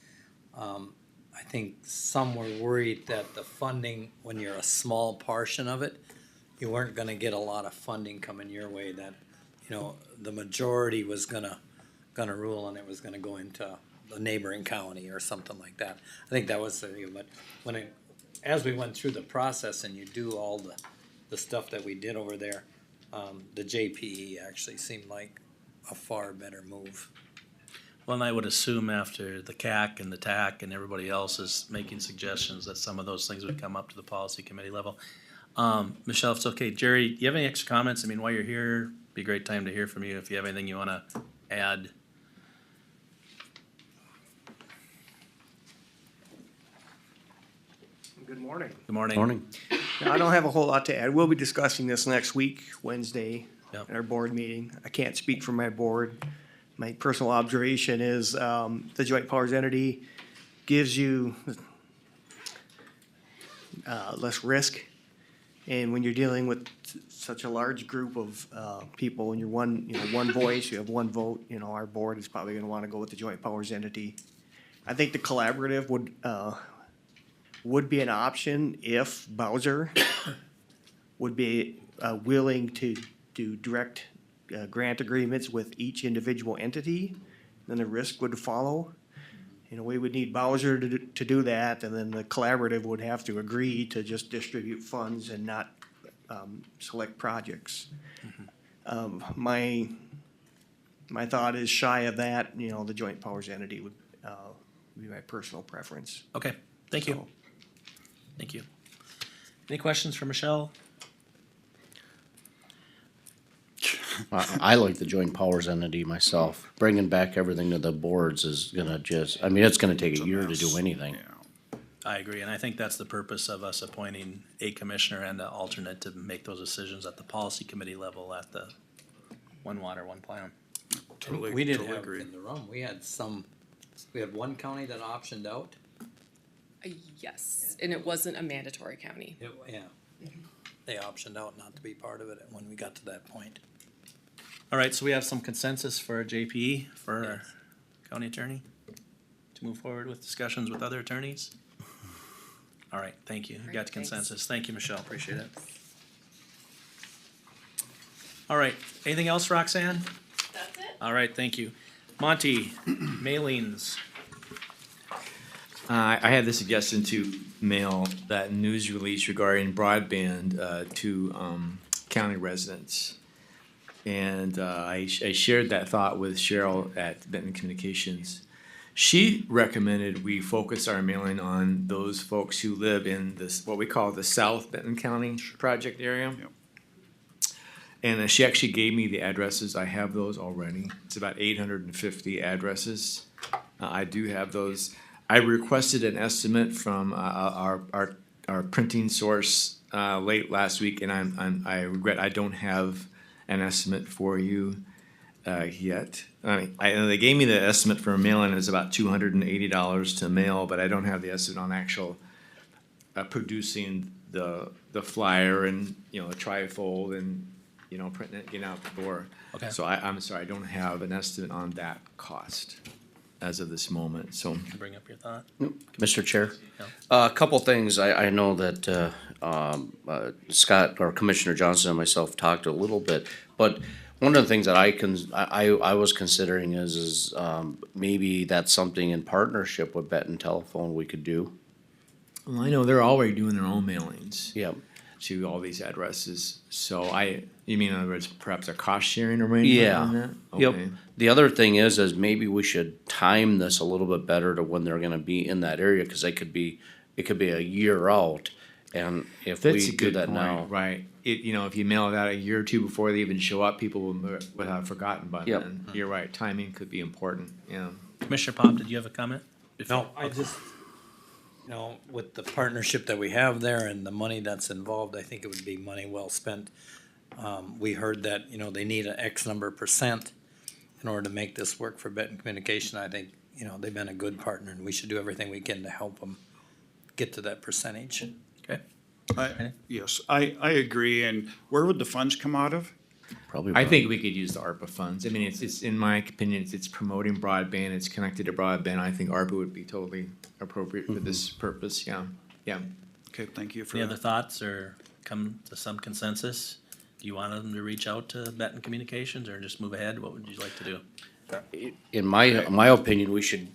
I think some were worried that the funding, when you're a small portion of it, you weren't gonna get a lot of funding coming your way, that, you know, the majority was gonna rule and it was gonna go into the neighboring county or something like that. I think that was the, but as we went through the process and you do all the stuff that we did over there, the JPE actually seemed like a far better move. Well, and I would assume after the CAC and the TAC and everybody else is making suggestions that some of those things would come up to the policy committee level. Michelle, if it's okay, Jerry, do you have any extra comments? I mean, while you're here, be a great time to hear from you if you have anything you wanna add. Good morning. Good morning. morning. Now, I don't have a whole lot to add. We'll be discussing this next week, Wednesday, Yep. at our board meeting. I can't speak for my board. My personal observation is, the joint powers entity gives you, less risk. And when you're dealing with such a large group of, people, and you're one voice, you have one vote, you know, our board is probably gonna wanna go with the joint powers entity. I think the collaborative would be an option if Bowser would be willing to do direct grant agreements with each individual entity, then the risk would follow. You know, we would need Bowser to do that, and then the collaborative would have to agree to just distribute funds and not select projects. My thought is shy of that, you know, the joint powers entity would be my personal preference. Okay, thank you. So, Thank you. Any questions for Michelle? I like the joint powers entity myself. Bringing back everything to the boards is gonna just, I mean, it's gonna take a year to do anything. Yeah. I agree, and I think that's the purpose of us appointing a commissioner and an alternate to make those decisions at the policy committee level at the one water, one plan. Totally, We did totally have agree. in the Rum, we had one county that optioned out. Yes, and it wasn't a mandatory county. Yeah. They optioned out not to be part of it when we got to that point. All right, so we have some consensus for JPE, for our county attorney, to move forward with discussions with other attorneys? All right, thank you. You Right, got the thanks. consensus. Thank you, Michelle. Appreciate it. All right, anything else, Roxanne? That's it. All right, thank you. Monty, mailings. I had the suggestion to mail that news release regarding broadband to county residents. And I shared that thought with Cheryl at Benton Communications. She recommended we focus our mailing on those folks who live in this, what we call the South Benton County project area. Yep. And she actually gave me the addresses. I have those already. It's about 850 addresses. I do have those. I requested an estimate from our printing source late last week, and I regret I don't have an estimate for you yet. They gave me the estimate for mailing is about $280 to mail, but I don't have the estimate on actual producing the flyer and the trifold and printing it, getting out the door. Okay. So I'm sorry, I don't have an estimate on that cost as of this moment. So Bring up your thought. Mr. Chair, Yeah. a couple things. I know that Scott or Commissioner Johnson and myself talked a little bit, but one of the things that I was considering is maybe that's something in partnership with Benton Telephone we could do. well, I know they're already doing their own mailings. Yep. To all these addresses. So you mean in other words, perhaps a cost sharing arrangement Yeah. on that? Yep. Okay. The other thing is maybe we should time this a little bit better to when they're gonna be in that area, cause it could be a year out. And if That's we a do good that point, now. right? If you mail it out a year or two before they even show up, people would have forgotten by Yep. then. You're right, timing could be important, yeah. Commissioner Pop, did you have a comment? No, I just, with the partnership that we have there and the money that's involved, I think it would be money well spent. We heard that, they need an X number of percent in order to make this work for Benton Communication. I think, they've been a good partner and we should do everything we can to help them get to that percentage. Okay. Yes, I agree. And where would the funds come out of? Probably. I think we could use the ARPA funds. I mean, it's in my opinion, it's promoting broadband, it's connected to broadband. I think ARPA would be totally appropriate for this purpose, yeah. Okay, thank you for Any other that. thoughts or come to some consensus? Do you want them to reach out to Benton Communications or just move ahead? What would you like to do? In my opinion, we should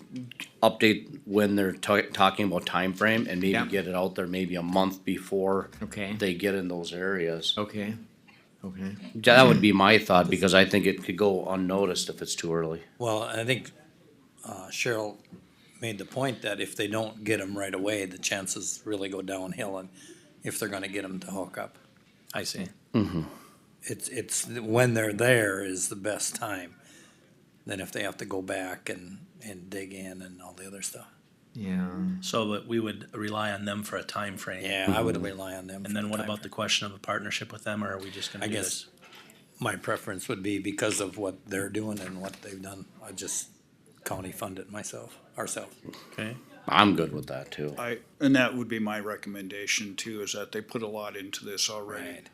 update when they're talking about time frame and maybe Yeah. get it out there maybe a month before Okay. they get in those areas. Okay. That would be my thought, because I think it could go unnoticed if it's too early. Well, I think Cheryl made the point that if they don't get them right away, the chances really go downhill, and if they're gonna get them to hook up. I see. It's when they're there is the best time. Then if they have to go back and dig in and all the other stuff. Yeah. So but we would rely on them for a time frame. Yeah, I would rely on them. And then what about the question of a partnership with them, or are we just gonna I do guess this? my preference would be because of what they're doing and what they've done, I just county fund it ourselves. Okay, I'm good with that too. And that would be my recommendation too, is that they put a lot into this already. Right.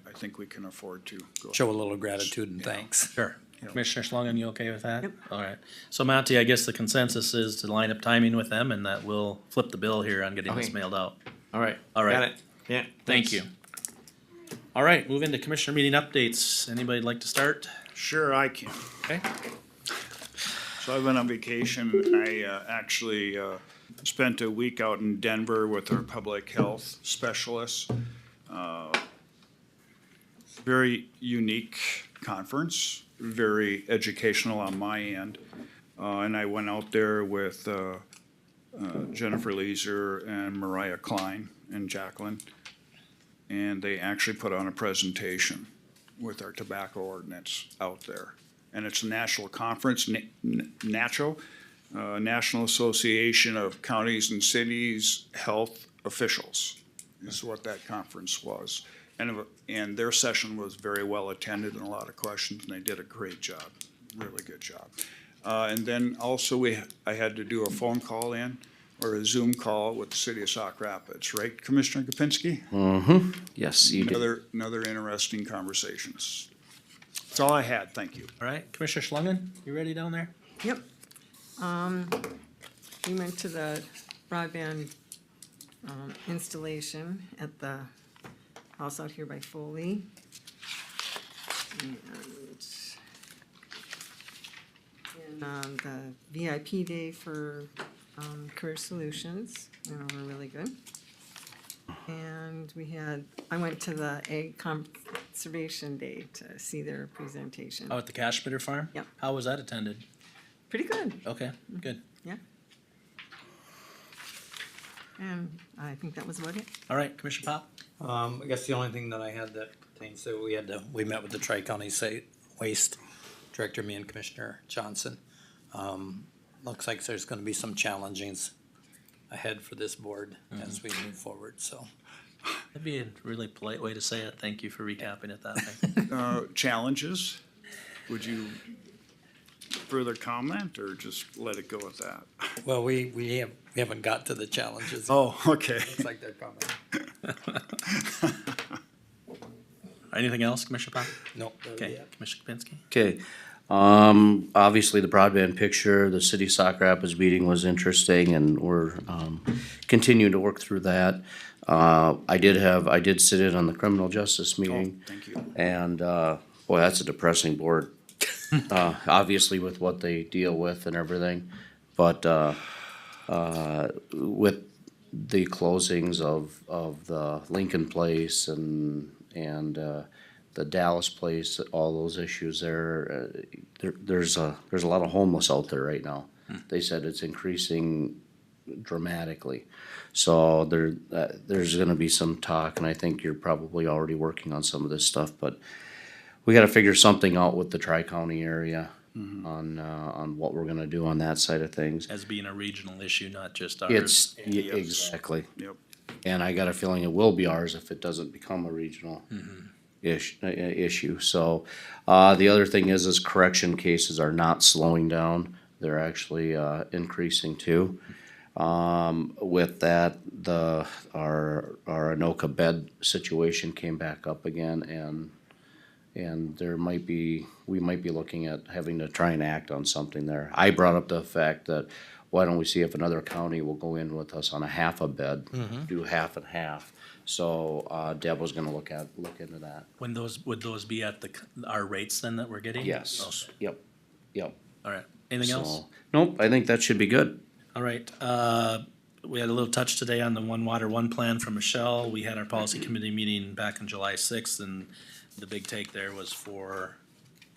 I think we can afford to go. Show a little gratitude and thanks. sure. Commissioner Schlangen, you okay with that? Yep. All right. So Monty, I guess the consensus is to line up timing with them and that we'll flip the bill here on getting this Okay. mailed out. All right. All right. Got it. Yeah. Thank you. All right, move into commissioner meeting updates. Anybody like to start? Sure, I can. Okay. So I've been on vacation. I actually spent a week out in Denver with our public health specialists. Very unique conference, very educational on my end. And I went out there with Jennifer Leeser and Mariah Klein and Jacqueline. And they actually put on a presentation with our tobacco ordinance out there. And it's a national conference, NACHO, National Association of Counties and Cities Health Officials, is what that conference was. And their session was very well attended and a lot of questions, and they did a great job, really good job. And then also I had to do a phone call or a Zoom call with the city of Sauk Rapids, right, Commissioner Gopinski? Mm-hmm. Yes, you did. Another interesting conversations. That's all I had, thank you. All right, Commissioner Schlangen, you ready down there? Yep. We went to the broadband installation at the house out here by Foley. And the VIP day for Career Solutions, we're really good. And I went to the Ag Conservation Day to see their presentation. Oh, at the Cashbitter Farm? Yep. How was that attended? Pretty good, Okay, good. yeah. And I think that was about it. All right, Commissioner Pop? I guess the only thing that I had that pertains to, we met with the Tri-County Waste Director, me and Commissioner Johnson. Looks like there's gonna be some challenges ahead for this board as we move forward, so. That'd be a really polite way to say it. Thank you for recapping it that way. Challenges, would you further comment or just let it go at that? Well, we haven't got to the challenges. Oh, okay. Looks like they're coming. Anything else, Commissioner Pop? No. Okay, Commissioner Kapinski? Okay, obviously the broadband picture, the city Sauk Rapids meeting was interesting and we're, continuing to work through that. I did sit in on the criminal justice meeting. Thank you. And, boy, that's a depressing board. Obviously with what they deal with and everything, but, with the closings of the Lincoln Place and, the Dallas Place, all those issues there, there's a lot of homeless out there right now. They said it's increasing dramatically. So there's gonna be some talk, and I think you're probably already working on some of this stuff, but we gotta figure something out with the Tri-County area on what we're gonna do on that side of things. As being a regional issue, not just ours. It's, exactly. Yep. And I got a feeling it will be ours if it doesn't become a regional issue. So, the other thing is correction cases are not slowing down. They're actually, increasing too. With that, our Anoka bed situation came back up again and we might be looking at having to try and act on something there. I brought up the fact that why don't we see if another county will go in with us on a half a bed, do half and half. So, Deb was gonna look into that. Would those be at our rates then that we're getting? Yes, yep. All right, anything else? So, nope, I think that should be good. All right, we had a little touch today on the One Water, One Plan from Michelle. We had our policy committee meeting back on July sixth, and the big take there was for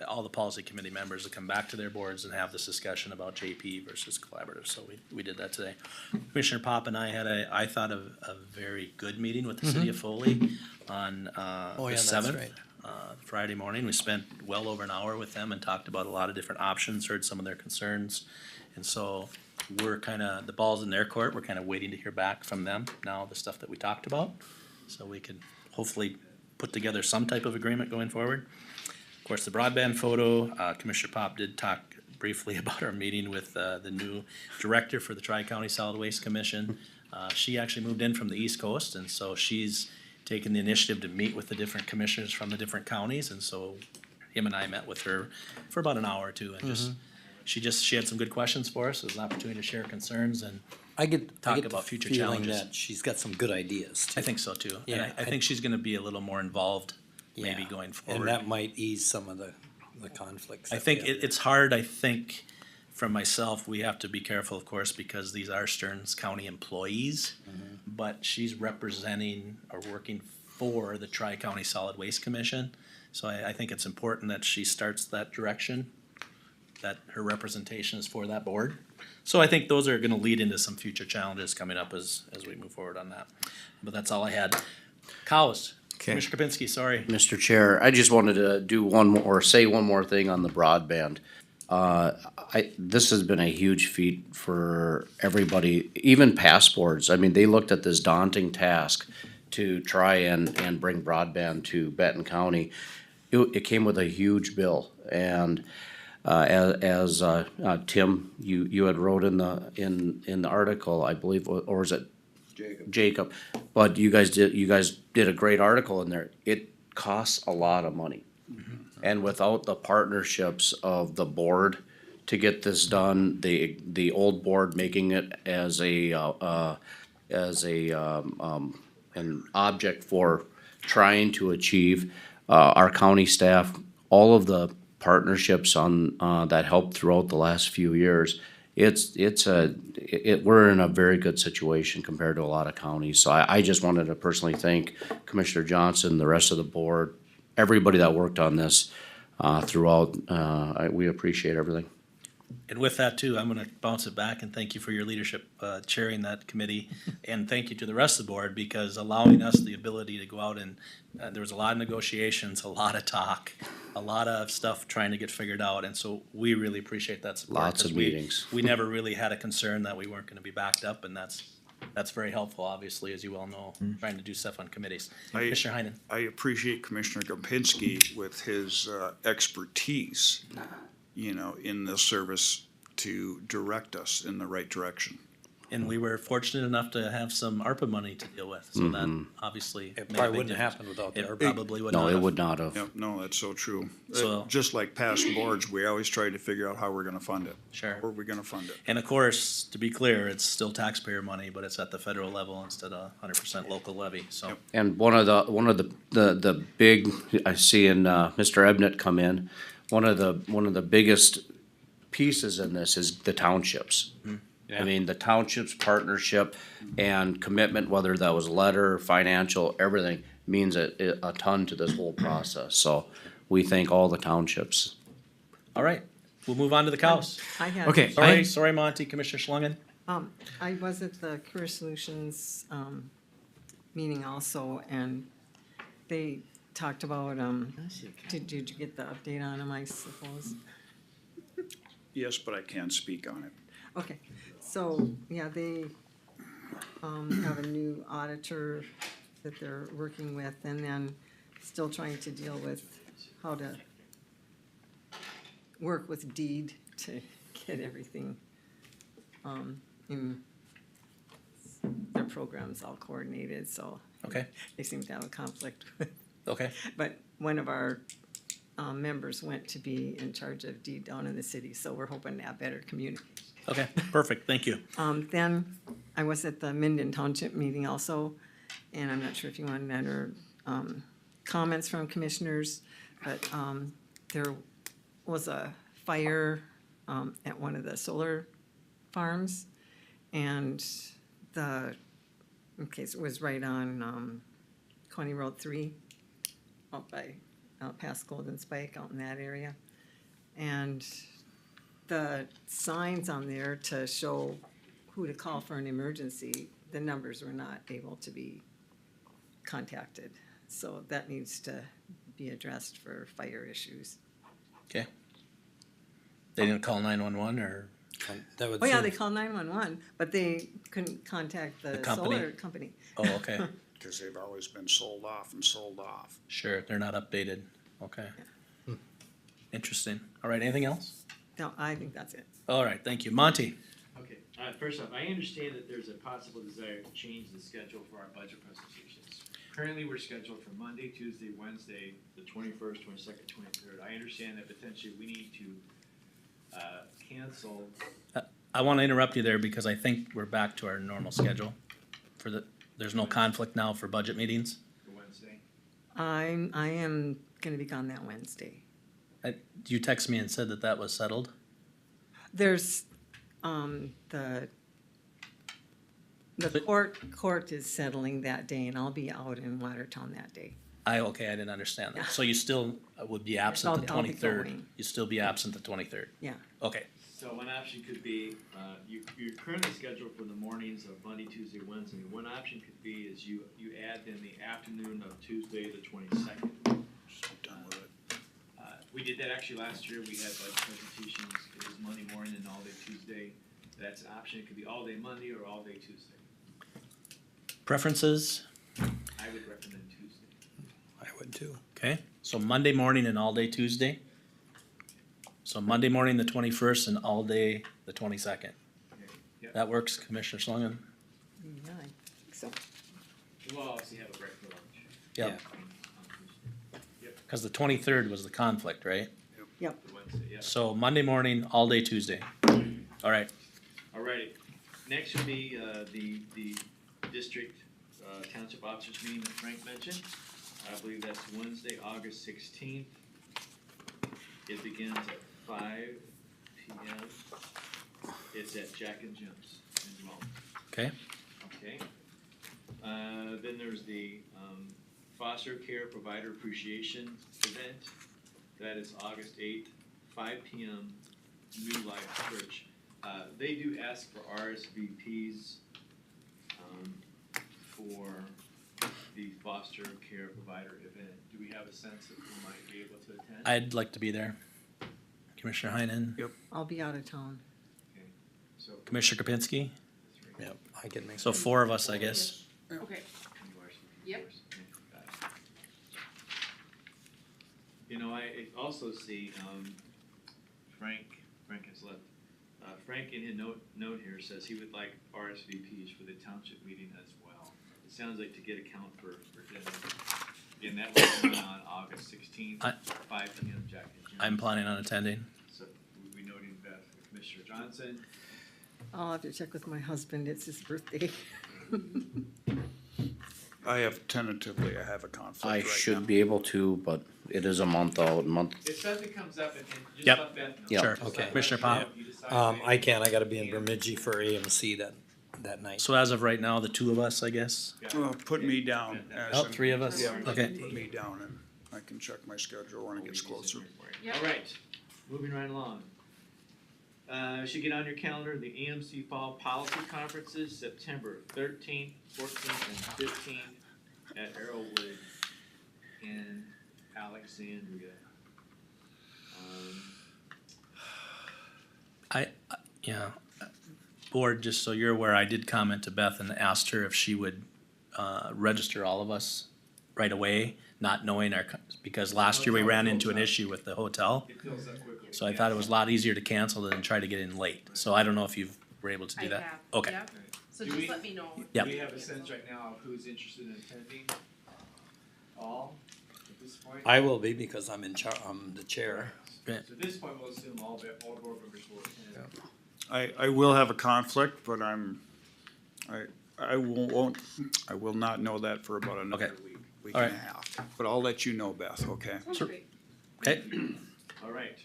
all the policy committee members to come back to their boards and have this discussion about JP versus collaborative, so we did that today. Commissioner Pop and I had I thought a very good meeting with the city of Foley on, the that's seventh. right. Friday morning, we spent well over an hour with them and talked about a lot of different options, heard some of their concerns. And so we're the ball's in their court, we're waiting to hear back from them now, the stuff that we talked about. So we can hopefully put together some type of agreement going forward. Of course, the broadband photo, Commissioner Pop did talk briefly about our meeting with, the new director for the Tri-County Solid Waste Commission. She actually moved in from the East Coast, and so she's taken the initiative to meet with the different commissioners from the different counties, and so him and I met with her for about an hour or two, and she had some good questions for us. It was an opportunity to share concerns and I get about future challenges. that she's got some good ideas too. I think so too. Yeah, And I think she's gonna be a little more involved maybe Yeah, going forward. And that might ease some of the conflicts. I that think we have it's hard, I think, from myself, we have to be careful, of course, because these are Stearns County employees. But she's representing or working for the Tri-County Solid Waste Commission. So I think it's important that she starts that direction, that her representation is for that board. So I think those are gonna lead into some future challenges coming up as we move forward on that. But that's all I had. Cows, Commissioner Kapinski, sorry. Mr. Chair, I just wanted to say one more thing on the broadband. This has been a huge feat for everybody, even past boards. I mean, they looked at this daunting task to try and bring broadband to Benton County. It came with a huge bill, and as Tim, you had wrote in the article, I believe, or was it Jacob? But you guys did a great article in there. It costs a lot of money, and without the partnerships of the board to get this done, the old board making it as a an object for trying to achieve. Our county staff, all of the partnerships on, that helped throughout the last few years, we're in a very good situation compared to a lot of counties. So I just wanted to personally thank Commissioner Johnson, the rest of the board, everybody that worked on this, throughout. We appreciate everything. And with that too, I'm gonna bounce it back and thank you for your leadership, chairing that committee. And thank you to the rest of the board because allowing us the ability to go out and, there was a lot of negotiations, a lot of talk, a lot of stuff trying to get figured out. And so we really appreciate that support. Lots of 'cause we- meetings. We never really had a concern that we weren't gonna be backed up and that's very helpful, obviously, as you well know, trying to do stuff on committees. Commissioner Heinen. I appreciate Commissioner Gopinski with his expertise, in this service to direct us in the right direction. And we were fortunate enough to have some ARPA money to deal with, so that obviously. It made a probably big wouldn't difference. happen without the It ARPA. probably would No, not it have. would not have. Yep, no, that's so true. So- Just like past boards, we always try to figure out how we're gonna fund it. Sure. Where are we gonna fund it? And of course, to be clear, it's still taxpayer money, but it's at the federal level instead of 100% local levy, so. And one of the big, I see in, Mr. Ebnett come in, one of the biggest pieces in this is the townships. I mean, the townships partnership and commitment, whether that was letter, financial, everything, means a ton to this whole process. So we thank all the townships. All right, we'll move on to the cows. I had. Okay. Sorry, Monty, Commissioner Schlangen. I was at the Career Solutions, meeting also, and they talked about, did you get the update on them, I suppose? Yes, but I can't speak on it. Okay, so, yeah, they, have a new auditor that they're working with, and then still trying to deal with how to work with deed to get everything, in their programs all coordinated, so. Okay. They seem to have a conflict with, Okay, but one of our, members went to be in charge of deed down in the city, so we're hoping to have better communication. okay, perfect, thank you. Then I was at the Minden Township meeting also, and I'm not sure if you wanted to enter, comments from commissioners, but, there was a fire, at one of the solar farms, and it was right on, County Road 3, out past Golden Spike, out in that area. And the signs on there to show who to call for an emergency, the numbers were not able to be contacted. So that needs to be addressed for fire issues. Okay. They didn't call 911 or, That would Oh, yeah, seem- they called 911, but they couldn't contact the company? solar company. oh, okay, Cause they've always been sold off and sold off. sure, they're not updated, okay. Interesting, all right, anything else? No, I think that's it. All right, thank you, Monty. Okay, first off, I understand that there's a possible desire to change the schedule for our budget presentations. Currently, we're scheduled for Monday, Tuesday, Wednesday, the 21st, 22nd, 23rd. I understand that potentially we need to cancel. I wanna interrupt you there because I think we're back to our normal schedule there's no conflict now for budget meetings. For Wednesday. I am gonna be gone that Wednesday. You text me and said that was settled? There's, the court is settling that day, and I'll be out in Watertown that day. Okay, I didn't understand that. So you still would be absent the I'll be 23rd? going. You'd still be absent the 23rd? Yeah. Okay, So one option could be, you're currently scheduled for the mornings of Monday, Tuesday, Wednesday. One option could be is you add in the afternoon of Tuesday, the 22nd. So done with it. We did that actually last year. We had budget presentations. It was Monday morning and all day Tuesday. That's an option. It could be all day Monday or all day Tuesday. preferences? I would recommend Tuesday. I would too. Okay, so Monday morning and all day Tuesday? So Monday morning, the 21st, and all day, the 22nd. Yep. That works, Commissioner Schlangen? Yeah, I think so. We'll obviously have a break for lunch. Yep. Yep, Cause the 23rd was the conflict, right? Yep. for Wednesday, yep. So Monday morning, all day Tuesday. All right, Alrighty, next would be, the district, township officers meeting that Frank mentioned. I believe that's Wednesday, August 16th. It begins at 5 p.m. It's at Jack and Jim's in Rome. Okay, Okay. Then there's the foster care provider appreciation event. That is August 8th, 5 p.m. New Life Church. They do ask for RSVPs for the foster care provider event. Do we have a sense that we might be able to attend? I'd like to be there. Commissioner Heinen, I'll be out of town. Okay. So Commissioner Kapinski, Yep, I can make. so four of us, I guess. Okay. Yep. You know, I also see, Frank has left. Frank in his note here says he would like RSVPs for the township meeting as well. It sounds like to get a count for dinner. Again, that will be on August 16th, 5 p.m. Jack and Jim's. I'm planning on attending. So we noting Beth, Commissioner Johnson. I'll have to check with my husband, it's his birthday. I have tentatively, I have a conflict I right now. should be able to, but it is a month out, If something comes up and just Yep. let Beth know. Yep. Sure. Just Okay. let Commissioner her know Pop? if you decide I can't, I gotta be in Bemidji for AMC that night. So as of right now, the two of us, I guess. Put me down as. Oh, three of us? Yeah, Okay. put me down and I can check my schedule when it gets closer. All right, moving right along. Should get on your calendar, the AMC Fall Policy Conferences, September 13th, 14th, and 15th at Arrowwood in Alexandria. Yeah. Board, just so you're aware, I did comment to Beth and asked her if she would register all of us right away, not knowing because last year we ran into an issue with the hotel. It fills up quickly. So I thought it was a lot easier to cancel than try to get in late. So I don't know if you were able to do that. Okay. Yep. So Do just we- let me know. Yep. Do we have a sense right now of who's interested in attending? All, at this point? I will be because I'm I'm the chair. So at this point, we'll assume all board members will attend. I will have a conflict, but I will not know that for about another Okay. week All and a right. half. But I'll let you know, Beth, okay? Sounds great. Okay. All right.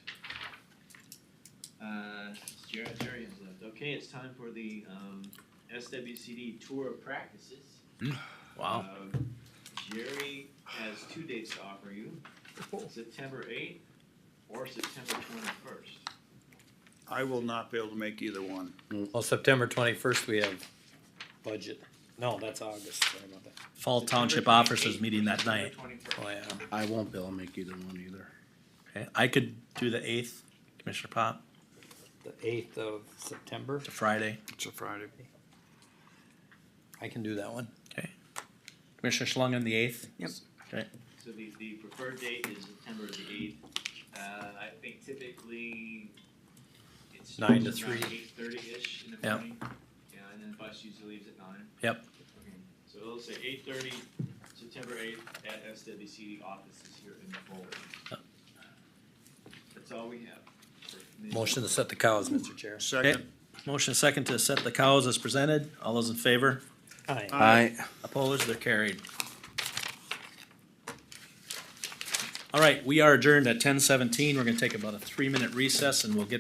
Jerry has left. Okay, it's time for the SWCD tour of practices. Wow. Jerry has 2 dates to offer you, September 8th or September 21st. I will not be able to make either one. Well, September 21st, we have budget. No, that's August, sorry about that. Fall Township officers meeting that night. Oh, yeah. I won't be able to make either one either. Okay. I could do the 8th, Commissioner Pop, The 8th of September, the Friday. It's a Friday. I can do that one. Okay. Commissioner Schlangen, the 8th? Yep. Okay. So the preferred date is September the 8th. I think typically it's 9 to around 3. 8:30-ish in the Yep. morning. Yeah, and then the bus usually leaves at 9. Yep. Okay. So it'll say 8:30, September 8th at SWCD offices here in the Boulder. That's all we have. Motion to set the cows, Mr. Chair. Okay. Second. Motion second to set the cows as presented. All those in favor? Aye. Aye. Opposed? They're carried. All right, we are adjourned at 10:17. We're gonna take about a 3-minute recess and we'll get